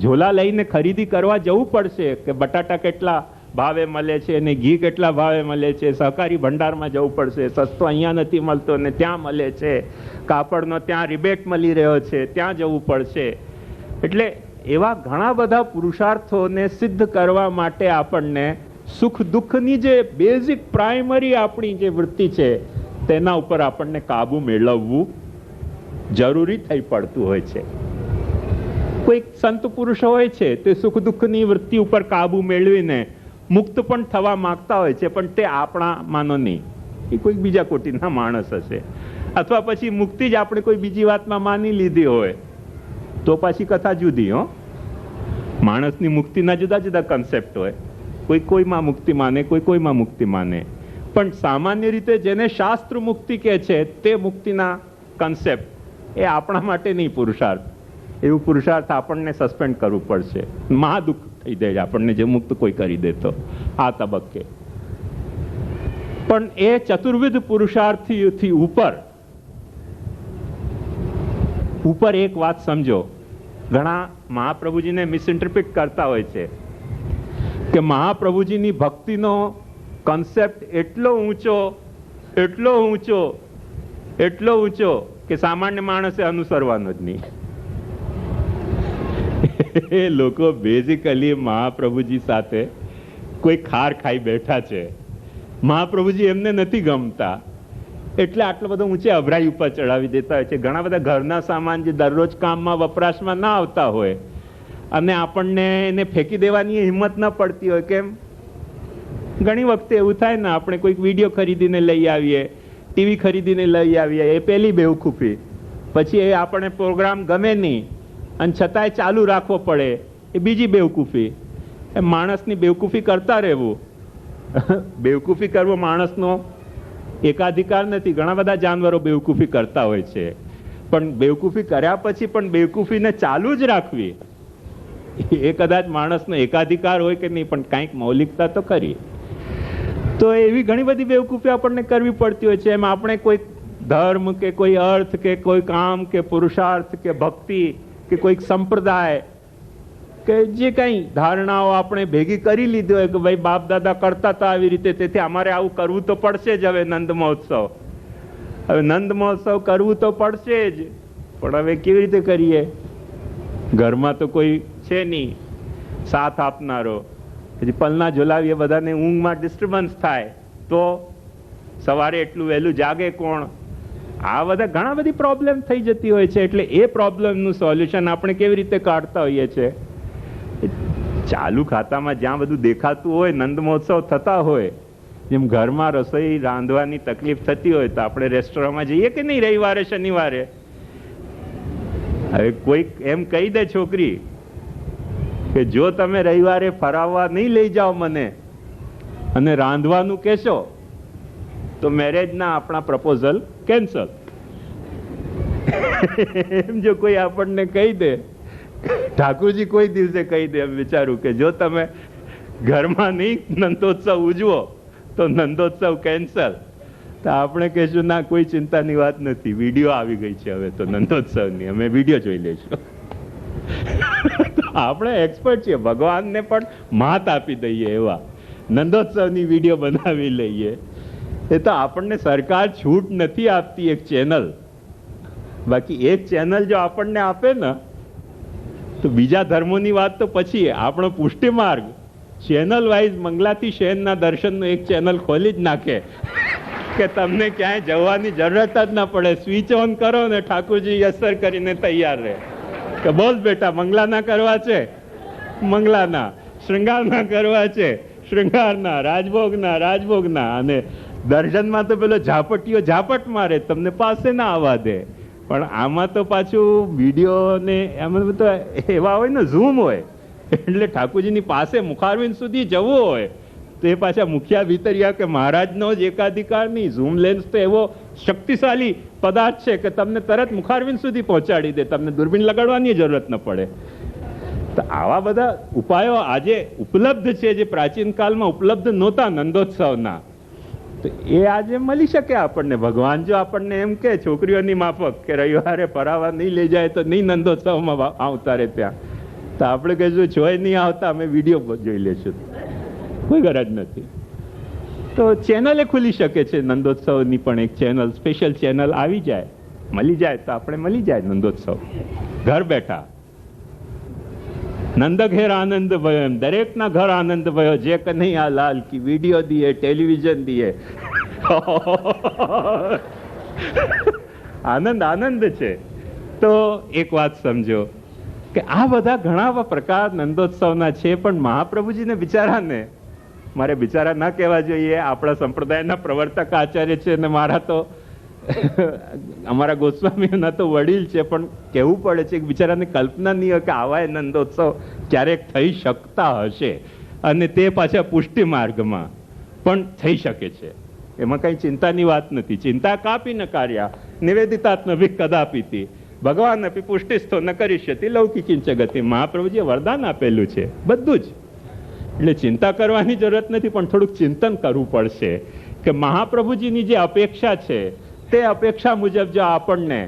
ઝોલા લઈને ખરીદી કરવા જવું પડશે કે બટાટા કેટલા ભાવે મળે છે અને ઘી કેટલા ભાવે મળે છે. સહકારી ભંડારમાં જવું પડશે, સસ્તો અહીંયા નથી મળતો ને ત્યાં મળે છે. કાપડનો ત્યાં રિબેટ મળી રહ્યો છે, ત્યાં જવું પડશે. એટલે એવા ઘણા બધા પુરુષાર્થોને સિદ્ધ કરવા માટે આપણને સુખ દુઃખની જે બેઝિક પ્રાઇમરી આપણી જે વૃત્તિ છે તેના ઉપર આપણને કાબુ મેળવવું જરૂરી થઈ પડતું હોય છે. કોઈક સંત પુરુષ હોય છે તે સુખ દુઃખની વૃત્તિ ઉપર કાબુ મેળવીને મુક્ત પણ થવા માંગતા હોય છે, પણ તે આપણા માનો નહીં, એ કોઈક બીજા કોટીના માણસ હશે. અથવા પછી મુક્તિ જ આપણે કોઈ બીજી વાતમાં માની લીધી હોય તો પાછી કથા જુદી. માણસની મુક્તિના જુદા જુદા કન્સેપ્ટ હોય. કોઈ કોઈમાં મુક્તિ માને, કોઈ કોઈમાં મુક્તિ માને. પણ સામાન્ય રીતે જેને શાસ્ત્ર મુક્તિ કહે છે તે મુક્તિના કન્સેપ્ટ એ આપણા માટે નહીં પુરુષાર્થ, એવું પુરુષાર્થ આપણને સસ્પેન્ડ કરવું પડશે. મહા દુઃખ થઈ જાય આપણને જે મુક્ત કોઈ કરી દે તો આ તબક્કે. પણ એ ચતુર્વિધ પુરુષાર્થથી ઉપર એક વાત સમજો. ઘણા મહાપ્રભુજીને મિસઇન્ટરપ્રિટ કરતા હોય છે કે મહાપ્રભુજીની ભક્તિનો કોન્સેપ્ટ એટલો ઊંચો કે સામાન્ય માણસે અનુસરવાનો જ નહીં. એ લોકો બેઝિકલી મહાપ્રભુજી સાથે કોઈ ખાર ખાઈ બેઠા છે. મહાપ્રભુજી એમને નથી ગમતા એટલે આટલો બધો ઊંચે અભરાઈ ઉપર ચડાવી દેતા હોય છે. ઘણા બધા ઘરના સામાન જે દરરોજ કામમાં વપરાશમાં ના આવતા હોય અને આપણને એને ફેંકી દેવાની હિંમત ન પડતી હોય. કેમ? ઘણી વખતે એવું થાય ને, આપણે કોઈક વિડીયો ખરીદીને લઈ આવીએ, ટીવી ખરીદીને લઈ આવીએ, એ પહેલી બેવકૂફી. પછી એ આપણે પ્રોગ્રામ ગમે નહીં અને છતાંય ચાલુ રાખવો પડે, એ બીજી બેવકૂફી. એ માણસની બેવકૂફી કરતા રહેવું. બેવકૂફી કરવો માણસનો એકાધિકાર નથી. ઘણા બધા જાનવરો બેવકૂફી કરતા હોય છે, પણ બેવકૂફી કર્યા પછી પણ બેવકૂફીને ચાલુ જ રાખવી એ કદાચ માણસનો એકાધિકાર હોય કે નહીં, પણ કંઈક મૌલિકતા તો કરી. તો એવી ઘણી બધી બેવકૂફી આપણને કરવી પડતી હોય છે. એમાં આપણે કોઈ ધર્મ કે કોઈ અર્થ કે કોઈ કામ કે પુરુષાર્થ કે ભક્તિ કે કોઈક સંપ્રદાય કે જે કંઈ ધારણાઓ આપણે ભેગી કરી લીધી હોય કે ભાઈ બાપ દાદા કરતા હતા આવી રીતે, તેથી અમારે આવું કરવું તો પડશે જ. હવે નંદ મહોત્સવ કરવું તો પડશે જ, પણ હવે કેવી રીતે કરીએ? ઘરમાં તો કોઈ છે નહીં સાથ આપનારો. પછી પલના ઝોલાવીએ, બધાને ઊંઘમાં ડિસ્ટર્બન્સ થાય તો સવારે એટલું વહેલું જાગે કોણ? આ બધા ઘણા બધી પ્રોબ્લેમ થઈ જતી હોય છે. એટલે એ પ્રોબ્લેમનું સોલ્યુશન આપણે કેવી રીતે કાઢતા હોઈએ છીએ? ચાલુ ખાતામાં જ્યાં બધું દેખાતું હોય, નંદ મહોત્સવ થતા હોય, જેમ ઘરમાં રસોઈ રાંધવાની તકલીફ થતી હોય તો આપણે રેસ્ટોરન્ટમાં જઈએ કે નહીં રવિવારે શનિવારે? હવે કોઈક એમ કહી દે છોકરી કે જો તમે રવિવારે ફરાવવા નહીં લઈ જાઓ મને અને રાંધવાનું કહેશો તો મેરેજના આપણા પ્રપોઝલ કેન્સલ. એમ જો કોઈ આપણને કહી દે, ઠાકુરજી કોઈ દિવસે કહી દે એમ વિચારું કે જો તમે ઘરમાં નહીં નંદોત્સવ ઉજવો તો નંદોત્સવ કેન્સલ, તો આપણે કહેશું ના કોઈ ચિંતાની વાત નથી, વિડીયો આવી ગઈ છે હવે તો નંદોત્સવની, અમે વિડીયો જોઈ લઈશું. આપણે એક્સપર્ટ છીએ, ભગવાનને પણ માત આપી દઈએ એવા નંદોત્સવની વિડીયો બનાવી લઈએ. એ તો આપણને સરકાર છૂટ નથી આપતી એક ચેનલ. બાકી એક ચેનલ જો આપણને આપે ને તો બીજા ધર્મોની વાત તો પછી. આપણો પુષ્ટિ માર્ગ ચેનલ વાઇઝ મંગલાથી શયનના દર્શનનું એક ચેનલ ખોલી જ નાખે કે તમને ક્યાંય જવાની જરૂરત જ ના પડે. સ્વિચ ઓન કરો ને ઠાકોરજી અસર કરીને તૈયાર રહે કે બોલ બેટા મંગલાના કરવા છે, મંગલાના શૃંગારના કરવા છે, શૃંગારના રાજભોગના. અને દર્શનમાં તો પેલો ઝાપટ મારે, તમને પાસે ના આવવા દે. પણ આમાં તો પાછું વિડીયો ને એમાં તો એવા હોય ને, ઝૂમ હોય, એટલે ઠાકોરજીની પાસે મુખારવિંદ સુધી જવું હોય તો એ પાછા મુખિયા ભીતરિયા કે મહારાજનો જ એકાધિકાર નહીં. ઝૂમ લેન્સ તો એવો શક્તિશાળી પદાર્થ છે કે તમને તરત મુખારવિંદ સુધી પહોંચાડી દે, તમને દૂરબીન લગાડવાની જરૂરત ન પડે. તો આવા બધા ઉપાયો આજે ઉપલબ્ધ છે, જે પ્રાચીન કાળમાં ઉપલબ્ધ નહોતા નંદોત્સવના. તો એ આજે મળી શકે આપણને. ભગવાન જો આપણને એમ કે છોકરીઓની માફક કે રવિવારે ફરાવા નહીં લઈ જાય તો નહીં નંદોત્સવમાં આવતા રહે ત્યાં, તો આપણે કહીશું જોઈ નહીં આવતા, અમે વિડીયો જોઈ લેશું, કોઈ ગરજ નથી. તો ચેનલે ખુલી શકે છે નંદોત્સવની પણ એક ચેનલ, સ્પેશિયલ ચેનલ આવી જાય, મળી જાય તો આપણે મળી જાય નંદોત્સવ ઘર બેઠા. નંદ ઘેર આનંદ ભયો, એમ દરેકના ઘર આનંદ ભયો, જે કન્હૈયા લાલ કી વિડીયો દીએ, ટેલિવિઝન દીએ. આનંદ છે. તો એક વાત સમજો કે આ બધા ઘણા પ્રકાર નંદોત્સવના છે, પણ મહાપ્રભુજીને બિચારાને, મારે બિચારા ના કહેવા જોઈએ, આપણા સંપ્રદાયના પ્રવર્તક આચાર્ય છે અને મારા તો અમારા ગોસ્વામીઓના તો વડીલ છે, પણ કહેવું પડે છે કે બિચારાને કલ્પના નહીં હોય કે આવા નંદોત્સવ ક્યારેક થઈ શકતા હશે, અને તે પાછા પુષ્ટિ માર્ગમાં પણ થઈ શકે છે. એમાં કઈ ચિંતાની વાત નથી. ચિંતા કાપી ન કાર્યા નિવેદિતાત્મ ભી કદાપીતી. ભગવાન અપી પુષ્ટિસ્થો ન કરીષ્યતિ લૌકિકિંચ ગતિ. મહાપ્રભુજીએ વરદાન આપેલું છે બધું જ. એટલે ચિંતા કરવાની જરૂરત નથી, પણ થોડુંક ચિંતન કરવું પડશે કે મહાપ્રભુજીની જે અપેક્ષા છે તે અપેક્ષા મુજબ જો આપણને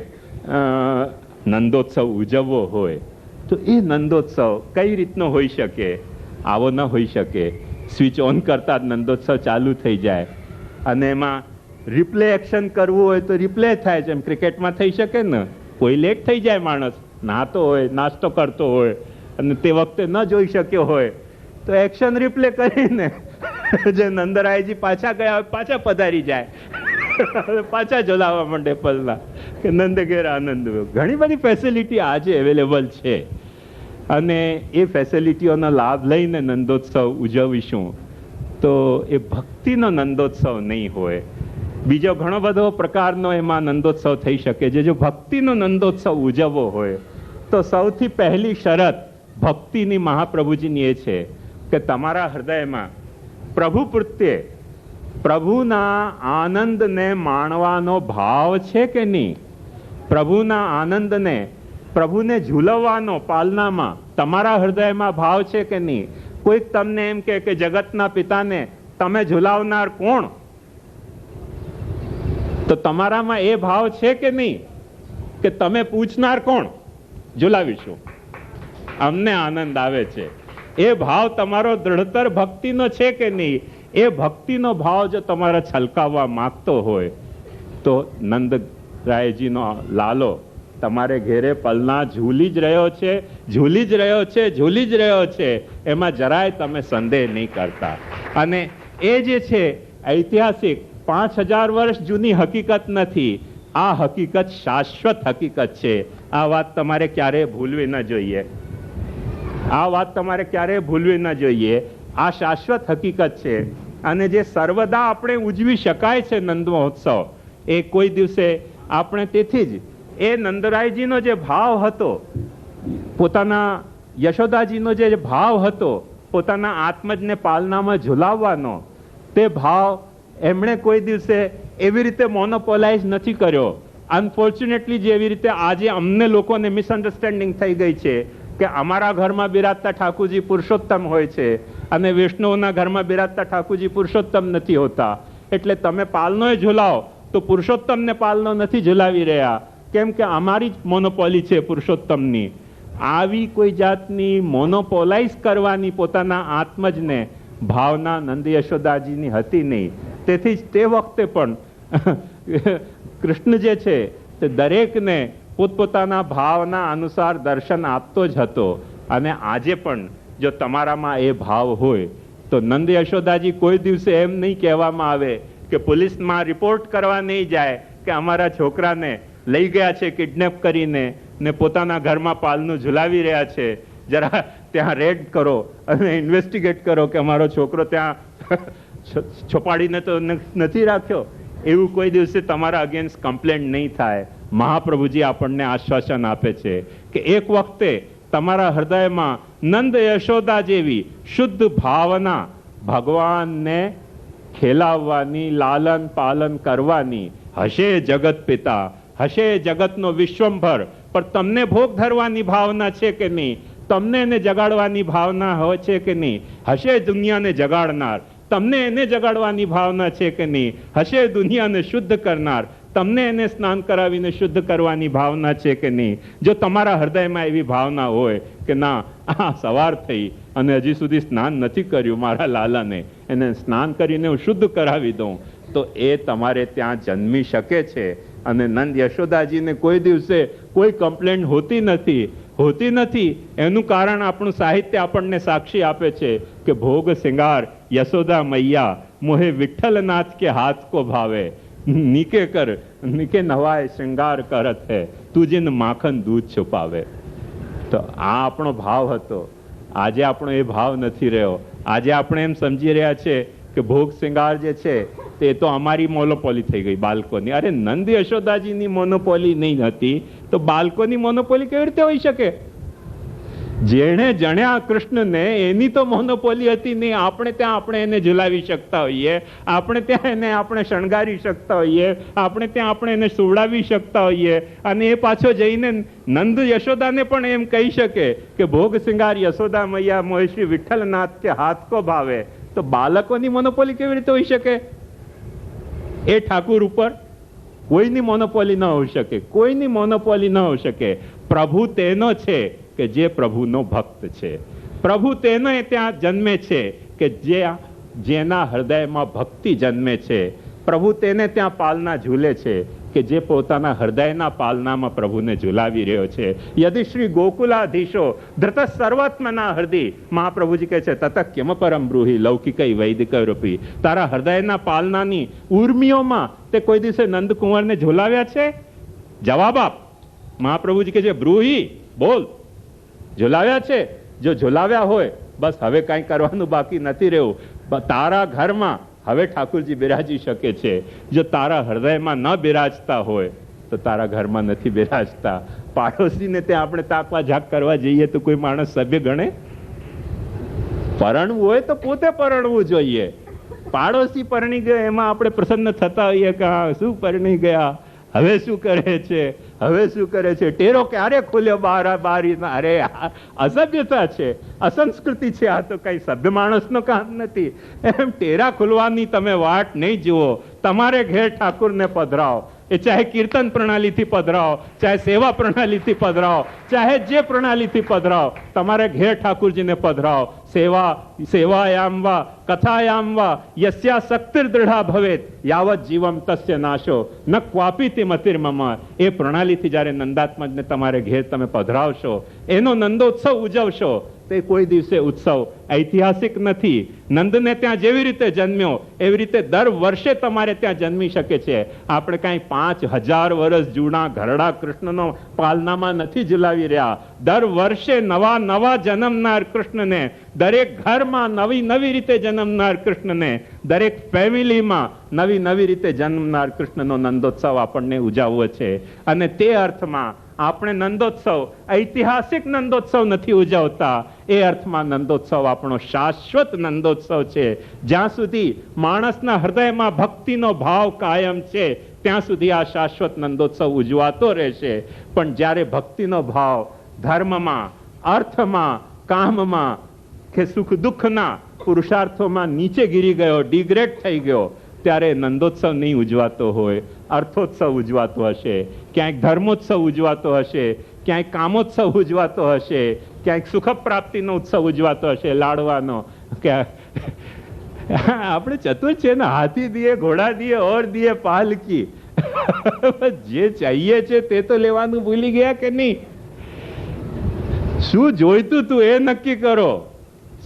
નંદોત્સવ ઉજવવો હોય તો એ નંદોત્સવ કઈ રીતનો હોઈ શકે? આવો ન હોઈ શકે સ્વિચ ઓન કરતા જ નંદોત્સવ ચાલુ થઈ જાય અને એમાં રિપ્લે એક્શન કરવું હોય તો રિપ્લે થાય છે. એમ ક્રિકેટમાં થઈ શકે ને? કોઈ લેટ થઈ જાય, માણસ નાતો હોય, નાસ્તો કરતો હોય અને તે વખતે ન જોઈ શક્યો હોય તો એક્શન રિપ્લે કરીને જે નંદરાયજી પાછા ગયા હોય પાછા પધારી જાય, પાછા ઝોલાવવા માંડે પલના કે નંદ ઘેર આનંદ. ઘણી બધી ફેસિલિટી આજે અવેલેબલ છે અને એ ફેસિલિટીઓનો લાભ લઈને નંદોત્સવ ઉજવીશું તો એ ભક્તિનો નંદોત્સવ નહીં હોય. બીજો ઘણો બધો પ્રકારનો એમાં નંદોત્સવ થઈ શકે છે. જો ભક્તિનો નંદોત્સવ ઉજવવો હોય તો સૌથી પહેલી શરત ભક્તિની મહાપ્રભુજીની એ છે કે તમારા હૃદયમાં પ્રભુ પ્રત્યે પ્રભુના આનંદને માણવાનો ભાવ છે કે નહીં? પ્રભુના આનંદને, પ્રભુને ઝૂલવવાનો પાલનામાં તમારા હૃદયમાં ભાવ છે કે નહીં? કોઈક તમને એમ કે જગતના પિતાને તમે ઝૂલાવનાર કોણ? તો તમારામાં એ ભાવ છે કે નહીં કે તમે પૂછનાર કોણ? ઝૂલાવીશું, અમને આનંદ આવે છે. એ ભાવ તમારો દ્રઢતર ભક્તિનો છે કે નહીં? એ ભક્તિનો ભાવ જો તમારે છલકાવવા માંગતો હોય તો નંદરાયજીનો લાલો તમારે ઘેરે પલના ઝૂલી જ રહ્યો છે, ઝૂલી જ રહ્યો છે, ઝૂલી જ રહ્યો છે, એમાં જરાય તમે સંદેહ નહીં કરતા. અને એ જે છે ઐતિહાસિક 5000 વર્ષ જૂની હકીકત નથી, આ હકીકત શાશ્વત હકીકત છે. આ વાત તમારે ક્યારેય ભૂલવી ન જોઈએ. આ વાત તમારે ક્યારેય ભૂલવી ન જોઈએ. આ શાશ્વત હકીકત છે અને જે સર્વદા આપણે ઉજવી શકાય છે નંદ મહોત્સવ, એ કોઈ દિવસે આપણે તેથી જ એ નંદરાયજીનો જે ભાવ હતો, પોતાના યશોદાજીનો જે ભાવ હતો પોતાના આત્મજને પાલનામાં ઝુલાવવાનો, તે ભાવ એમણે કોઈ દિવસે એવી રીતે મોનોપોલાઇઝ નથી કર્યો. અનફોર્ચ્યુનેટલી જેવી રીતે આજે અમને લોકોને મિસઅન્ડરસ્ટેન્ડિંગ થઈ ગઈ છે કે અમારા ઘરમાં બિરાજતા ઠાકુરજી પુરુષોત્તમ હોય છે અને વિષ્ણુના ઘરમાં બિરાજતા ઠાકુરજી પુરુષોત્તમ નથી હોતા, એટલે તમે પાલનોય ઝુલાવો તો પુરુષોત્તમને પાલનો નથી ઝુલાવી રહ્યા, કેમ કે અમારી જ મોનોપોલી છે પુરુષોત્તમની. આવી કોઈ જાતની મોનોપોલાઇઝ કરવાની પોતાના આત્મજને ભાવના નંદ યશોદાજીની હતી નહીં. તેથી જ તે વખતે પણ કૃષ્ણ જે છે તે દરેકને પોતપોતાના ભાવના અનુસાર દર્શન આપતો જ હતો. અને આજે પણ જો તમારામાં એ ભાવ હોય તો નંદ યશોદાજી કોઈ દિવસે એમ નહીં કહેવામાં આવે કે પોલીસમાં રિપોર્ટ કરવા નહીં જાય કે અમારા છોકરાને લઈ ગયા છે કિડનેપ કરીને ને પોતાના ઘરમાં પાલનું ઝુલાવી રહ્યા છે, જરા ત્યાં રેડ કરો અને ઇન્વેસ્ટિગેટ કરો કે અમારો છોકરો ત્યાં છોપાડીને તો નથી રાખ્યો. એવું કોઈ દિવસે તમારા અગેન્સ્ટ કમ્પ્લેન્ટ નહીં થાય. મહાપ્રભુજી આપણને આશ્વાસન આપે છે કે એક વખતે તમારા હૃદયમાં નંદ યશોદા જેવી શુદ્ધ ભાવના ભગવાનને ખેલાવવાની, લાલન પાલન કરવાની હશે જગત પિતા, હશે જગતનો વિશ્વંભર, પણ તમને ભોગ ધરવાની ભાવના છે કે નહીં? તમને એને જગાડવાની ભાવના હોય છે કે નહીં? હશે દુનિયાને જગાડનાર, તમને એને જગાડવાની ભાવના છે કે નહીં? હશે દુનિયાને શુદ્ધ કરનાર, તમને એને સ્નાન કરાવીને શુદ્ધ કરવાની ભાવના છે કે નહીં? જો તમારા હૃદયમાં એવી ભાવના હોય કે ના, આ સવાર થઈ અને હજી સુધી સ્નાન નથી કર્યું, મારા લાલાને એને સ્નાન કરીને હું શુદ્ધ કરાવી દઉં, તો એ તમારે ત્યાં જન્મી શકે છે. અને નંદ યશોદાજીને કોઈ દિવસે કોઈ કમ્પ્લેન્ટ હોતી નથી. એનું કારણ આપણું સાહિત્ય આપણને સાક્ષી આપે છે કે ભોગ સિંગાર યશોદા મૈયા મોહે વિઠ્ઠલનાથ કે હાથ કો ભાવે, નીકે નવાય શ્રૃંગાર કરત હે તું જીન માખન દૂધ છુપાવે. તો આ આપણો ભાવ હતો. આજે આપણો એ ભાવ નથી રહ્યો. આજે આપણે એમ સમજી રહ્યા છે કે ભોગ શ્રૃંગાર જે છે તે તો અમારી મોનોપોલી થઈ ગઈ, બાળકોની. અરે નંદ યશોદાજીની મોનોપોલી નહીં હતી તો બાળકોની મોનોપોલી કેવી રીતે હોઈ શકે? જેણે જણ્યા કૃષ્ણને એની તો મોનોપોલી હતી નહીં. આપણે ત્યાં આપણે એને ઝુલાવી શકતા હોઈએ, આપણે ત્યાં એને આપણે શણગારી શકતા હોઈએ, આપણે ત્યાં આપણે એને સુવડાવી શકતા હોઈએ, અને એ પાછો જઈને નંદ યશોદાને પણ એમ કહી શકે કે ભોગ સિંગાર યશોદા મૈયા મોહ શ્રી વિઠ્ઠલનાથ કે હાથ કો ભાવે. તો બાળકોની મોનોપોલી કેવી રીતે હોઈ શકે? એ ઠાકુર ઉપર કોઈની મોનોપોલી ન હોઈ શકે, કોઈની મોનોપોલી ન હોઈ શકે. પ્રભુ તેનો છે કે જે પ્રભુનો ભક્ત છે. પ્રભુ તેને ત્યાં જન્મે છે કે જેના હૃદયમાં ભક્તિ જન્મે છે. પ્રભુ તેને ત્યાં પાલના ઝૂલે છે કે જે પોતાના હૃદયના પાલનામાં પ્રભુને ઝુલાવી રહ્યો છે. યદિ શ્રી ગોકુલાધીશો ધૃત સર્વાત્મના હૃદય, મહાપ્રભુજી કહે છે તત કેમ પરમ બ્રૂહી લૌકિકઈ વૈદિક રૂપી. તારા હૃદયના પાલનાની ઉર્મિઓમાં તે કોઈ દિવસે નંદકુંવરને ઝુલાવ્યા છે? જવાબ આપ. મહાપ્રભુજી કહે છે બ્રૂહી, બોલ, ઝુલાવ્યા છે? જો ઝુલાવ્યા હોય બસ હવે કાંઈ કરવાનું બાકી નથી રહ્યું. તારા ઘરમાં હવે ઠાકુરજી બિરાજી શકે છે. જો તારા હૃદયમાં ન બિરાજતા હોય તો તારા ઘરમાં નથી બિરાજતા. પાડોશીને ત્યાં આપણે તાકવા ઝાક કરવા જઈએ તો કોઈ માણસ સભ્ય ગણે? પરણવું હોય તો પોતે પરણવું જોઈએ. પાડોશી પરણી ગયો એમાં આપણે પ્રસન્ન થતા હોઈએ કે હા શું પરણી ગયા, હવે શું કરે છે, હવે શું કરે છે, ટેરો ક્યારે ખોલ્યો બારી. અરે અસભ્યતા છે, અસંસ્કૃતિ છે. આ તો કઈ સભ્ય માણસનો કામ નથી. એમ ટેરા ખોલવાની તમે વાટ નહીં જુઓ. તમારે ઘેર ઠાકુરને પધરાવો. એ ચાહે કીર્તન પ્રણાલીથી પધરાવો, ચાહે સેવા પ્રણાલીથી પધરાવો, ચાહે જે પ્રણાલીથી પધરાવો, તમારે ઘેર ઠાકુરજીને પધરાવો. સેવાયામ વા કથાયામ વા યસ્યા શક્તિર દૃઢા ભવેત યાવત જીવમ તસ્ય નાશો ન ક્વાપીતિ મતિર્મમ. એ પ્રણાલીથી જ્યારે નંદાત્મજને તમારે ઘેર તમે પધરાવશો, એનો નંદોત્સવ ઉજવશો, તે કોઈ દિવસે ઉત્સવ ઐતિહાસિક નથી. નંદને ત્યાં જેવી રીતે જન્મ્યો એવી રીતે દર વર્ષે તમારે ત્યાં જન્મી શકે છે. આપણે કાંઈ 5000 વર્ષ જૂના ઘરડા કૃષ્ણનો પાલનામાં નથી ઝુલાવી રહ્યા. દર વર્ષે નવા નવા જન્મનાર કૃષ્ણને, દરેક ઘરમાં નવી નવી રીતે જન્મનાર કૃષ્ણને, દરેક ફેમિલીમાં નવી નવી રીતે જન્મનાર કૃષ્ણનો નંદોત્સવ આપણને ઉજવવો છે. અને તે અર્થમાં આપણે નંદોત્સવ ઐતિહાસિક નંદોત્સવ નથી ઉજવતા. એ અર્થમાં નંદોત્સવ આપણો શાશ્વત નંદોત્સવ છે. જ્યાં સુધી માણસના હૃદયમાં ભક્તિનો ભાવ કાયમ છે ત્યાં સુધી આ શાશ્વત નંદોત્સવ ઉજવાતો રહેશે. પણ જ્યારે ભક્તિનો ભાવ ધર્મમાં, અર્થમાં, કામમાં કે સુખ દુઃખના પુરુષાર્થોમાં નીચે ગીરી ગયો, ડિગ્રેડ થઈ ગયો, ત્યારે નંદોત્સવ નહીં ઉજવાતો હોય, અર્થોત્સવ ઉજવાતો હશે, ક્યાંક ધર્મોત્સવ ઉજવાતો હશે, ક્યાંક કામોત્સવ ઉજવાતો હશે, ક્યાંક સુખ પ્રાપ્તિનો ઉત્સવ ઉજવાતો હશે, લાડવાનો. આપણે ચતુર છે ને, હાથી દિયે, ઘોડા દિયે, ઓર દિયે પાલકી. જે ચાહીએ છે તે તો લેવાનું ભૂલી ગયા કે નહીં? શું જોઈતું તું એ નક્કી કરો.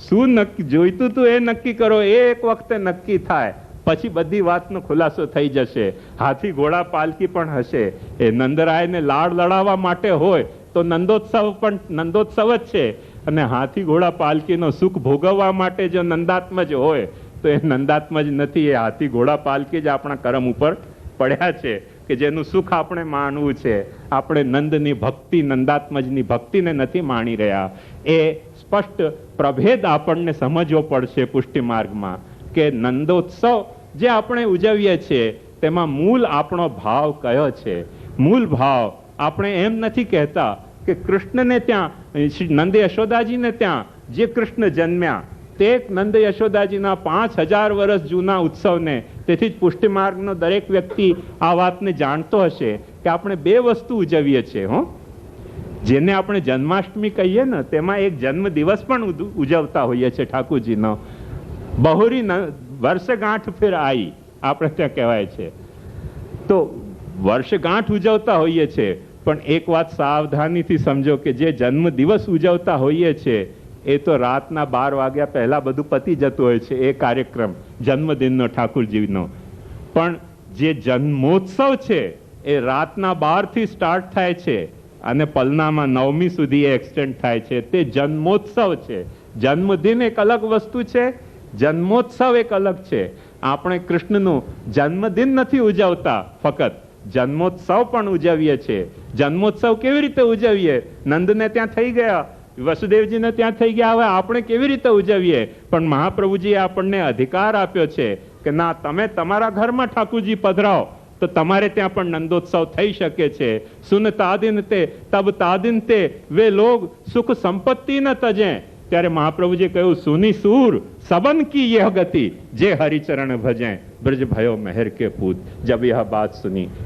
શું જોઈતું તું એ નક્કી કરો. એ એક વખતે નક્કી થાય પછી બધી વાતનો ખુલાસો થઈ જશે. હાથી ઘોડા પાલકી પણ હશે. એ નંદરાયને લાડ લડાવવા માટે હોય તો નંદોત્સવ પણ નંદોત્સવ જ છે. અને હાથી ઘોડા પાલકીનો સુખ ભોગવવા માટે જો નંદાત્મજ હોય તો એ નંદાત્મજ નથી, એ હાથી ઘોડા પાલકી જ આપણા કરમ ઉપર પડ્યા છે કે જેનું સુખ આપણે માણવું છે. આપણે નંદની ભક્તિ, નંદાત્મજની ભક્તિને નથી માણી રહ્યા. એ સ્પષ્ટ પ્રભેદ આપણને સમજવો પડશે પુષ્ટિ માર્ગમાં કે નંદોત્સવ જે આપણે ઉજવીએ છીએ તેમાં મૂળ આપણો ભાવ કયો છે. મૂળ ભાવ આપણે એમ નથી કહેતા કે કૃષ્ણને ત્યાં, નંદ યશોદાજીને ત્યાં જે કૃષ્ણ જન્મ્યા તે નંદ યશોદાજીના 5000 વર્ષ જૂના ઉત્સવને, તેથી જ પુષ્ટિ માર્ગનો દરેક વ્યક્તિ આ વાતને જાણતો હશે કે આપણે બે વસ્તુ ઉજવીએ છીએ. જેને આપણે જન્માષ્ટમી કહીએ ને તેમાં એક જન્મ દિવસ પણ ઉજવતા હોઈએ છીએ ઠાકુરજીનો. બહુરી વર્ષગાંઠ ફિર આઈ આપણે ત્યાં કહેવાય છે. તો વર્ષગાંઠ ઉજવતા હોઈએ છીએ, પણ એક વાત સાવધાનીથી સમજો કે જે જન્મ દિવસ ઉજવતા હોઈએ છીએ એ તો રાતના 12 વાગ્યા પહેલા બધું પતી જતું હોય છે, એ કાર્યક્રમ જન્મદિનનો ઠાકુરજીનો. પણ જે જન્મોત્સવ છે એ રાતના 12થી સ્ટાર્ટ થાય છે અને પલનામાં 9મી સુધી એ એક્સટેન્ડ થાય છે. તે જન્મોત્સવ છે. જન્મદિન એક અલગ વસ્તુ છે, જન્મોત્સવ એક અલગ છે. આપણે કૃષ્ણનું જન્મદિન નથી ઉજવતા, ફક્ત જન્મોત્સવ પણ ઉજવીએ છીએ. જન્મોત્સવ કેવી રીતે ઉજવીએ? નંદને ત્યાં થઈ ગયા, વસુદેવજીને ત્યાં થઈ ગયા, હવે આપણે કેવી રીતે ઉજવીએ? પણ મહાપ્રભુજીએ આપણને અધિકાર આપ્યો છે કે ના, તમે તમારા ઘરમાં ઠાકુરજી પધરાવો તો તમારે ત્યાં પણ નંદોત્સવ થઈ શકે છે. સુન તાદિન તે તબ તાદિન તે વે લોગ સુખ સંપત્તિ ન તજે. ત્યારે મહાપ્રભુજી કહ્યું, સુની સૂર सबन की यह गति जे हरिचरण भजें ब्रज भयो मेहर के पूत. जब यह बात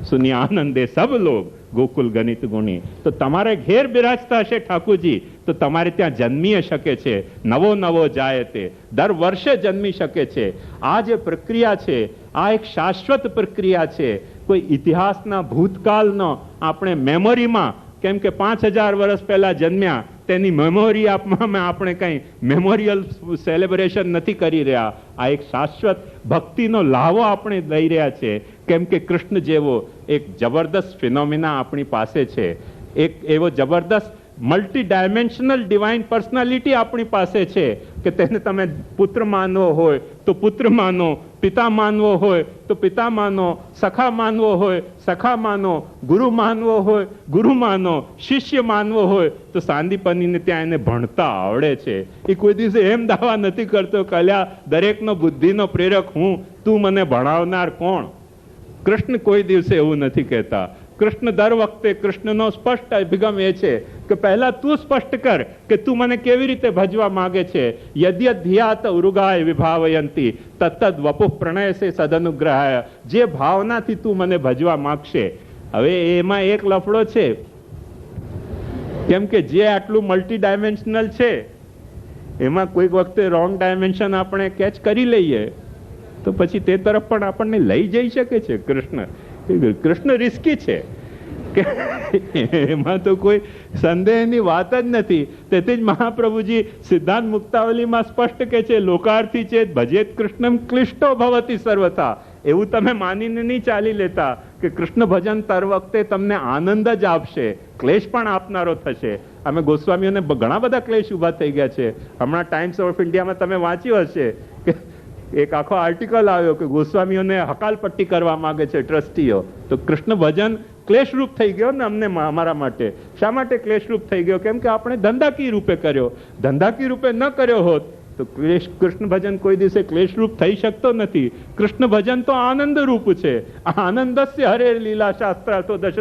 सुनी आनंदे सब लोग ગોકુલ ગણિત ગુણી. તો તમારે ઘેર બિરાજતા હશે ઠાકુરજી તો તમારે ત્યાં જન્મી શકે છે. નવો નવો જાય તે દર વર્ષે જન્મી શકે છે. આ જે પ્રક્રિયા છે આ એક શાશ્વત પ્રક્રિયા છે. કોઈ ઇતિહાસના ભૂતકાળનો આપણે મેમોરીમાં, કેમ કે 5000 વર્ષ પહેલા જન્મ્યા તેની મેમોરી આપવામાં આપણે કંઈ મેમોરિયલ સેલિબ્રેશન નથી કરી રહ્યા. આ એક શાશ્વત ભક્તિનો લાવો આપણે લઈ રહ્યા છે. કેમ કે કૃષ્ણ જેવો એક જબરદસ્ત ફિનોમિના આપણી પાસે છે. એક એવો જબરદસ્ત મલ્ટી ડાયમેન્શનલ ડિવાઇન પર્સનાલિટી આપણી પાસે છે કે તેને તમે પુત્ર માનવો હોય તો પુત્ર માનો, પિતા માનવો હોય તો પિતા માનો, સખા માનવો હોય સખા માનો, ગુરુ માનવો હોય ગુરુ માનો, શિષ્ય માનવો હોય તો સાંદીપનીને ત્યાં એને ભણતા આવડે છે. એ કોઈ દિવસે એમ દાવા નથી કરતો કે અલ્યા દરેકનો બુદ્ધિનો પ્રેરક હું, તું મને ભણાવનાર કોણ. કૃષ્ણ કોઈ દિવસે એવું નથી કહેતા. કૃષ્ણ દર વખતે કૃષ્ણનો સ્પષ્ટ અભિગમ એ છે કે પહેલા તું સ્પષ્ટ કર કે તું મને કેવી રીતે ભજવા માંગે છે. યદ્યધ્યાત ઉરુગાય વિભાવયંતી તત્તદ વપુઃ પ્રણયસે સદનુગ્રહાય. જે ભાવનાથી તું મને ભજવા માંગશે. હવે એમાં એક લફડો છે, કેમ કે જે આટલું મલ્ટી ડાયમેન્શનલ છે એમાં કોઈક વખતે રોંગ ડાયમેન્શન આપણે કેચ કરી લઈએ તો પછી તે તરફ પણ આપણને લઈ જઈ શકે છે. કૃષ્ણ રિસ્કી છે કે એમાં તો કોઈ સંદેહની વાત જ નથી. તેથી જ મહાપ્રભુજી સિદ્ધાંત મુક્તાવલીમાં સ્પષ્ટ કે છે, લોકાર્થી ચેત ભજેત કૃષ્ણમ ક્લિષ્ટો ભવતી સર્વથા. એવું તમે માનીને નહીં ચાલી લેતા કે કૃષ્ણ ભજન તર વખતે તમને આનંદ જ આપશે, ક્લેશ પણ આપનારો થશે. અમે ગોસ્વામીઓને ઘણા બધા ક્લેશ ઉભા થઈ ગયા છે. હમણાં ટાઈમ્સ ઓફ ઇન્ડિયામાં તમે વાંચ્યું હશે કે એક આખો આર્ટિકલ આવ્યો કે ગોસ્વામીઓને હકાલપટ્ટી કરવા માંગે છે ટ્રસ્ટીઓ. તો કૃષ્ણ ભજન ક્લેશરૂપ થઈ ગયો ને અમને, અમારા માટે. શા માટે ક્લેશરૂપ થઈ ગયો? કેમ કે આપણે ધંધાકીય રૂપે કર્યો. ધંધાકીય રૂપે ન કર્યો હોત તો કૃષ્ણ ભજન કોઈ દિવસે ક્લેશરૂપ થઈ શકતો નથી. કૃષ્ણ ભજન તો આનંદ રૂપ છે. આનંદસ્ય હરે લીલા શાસ્ત્ર તો દશ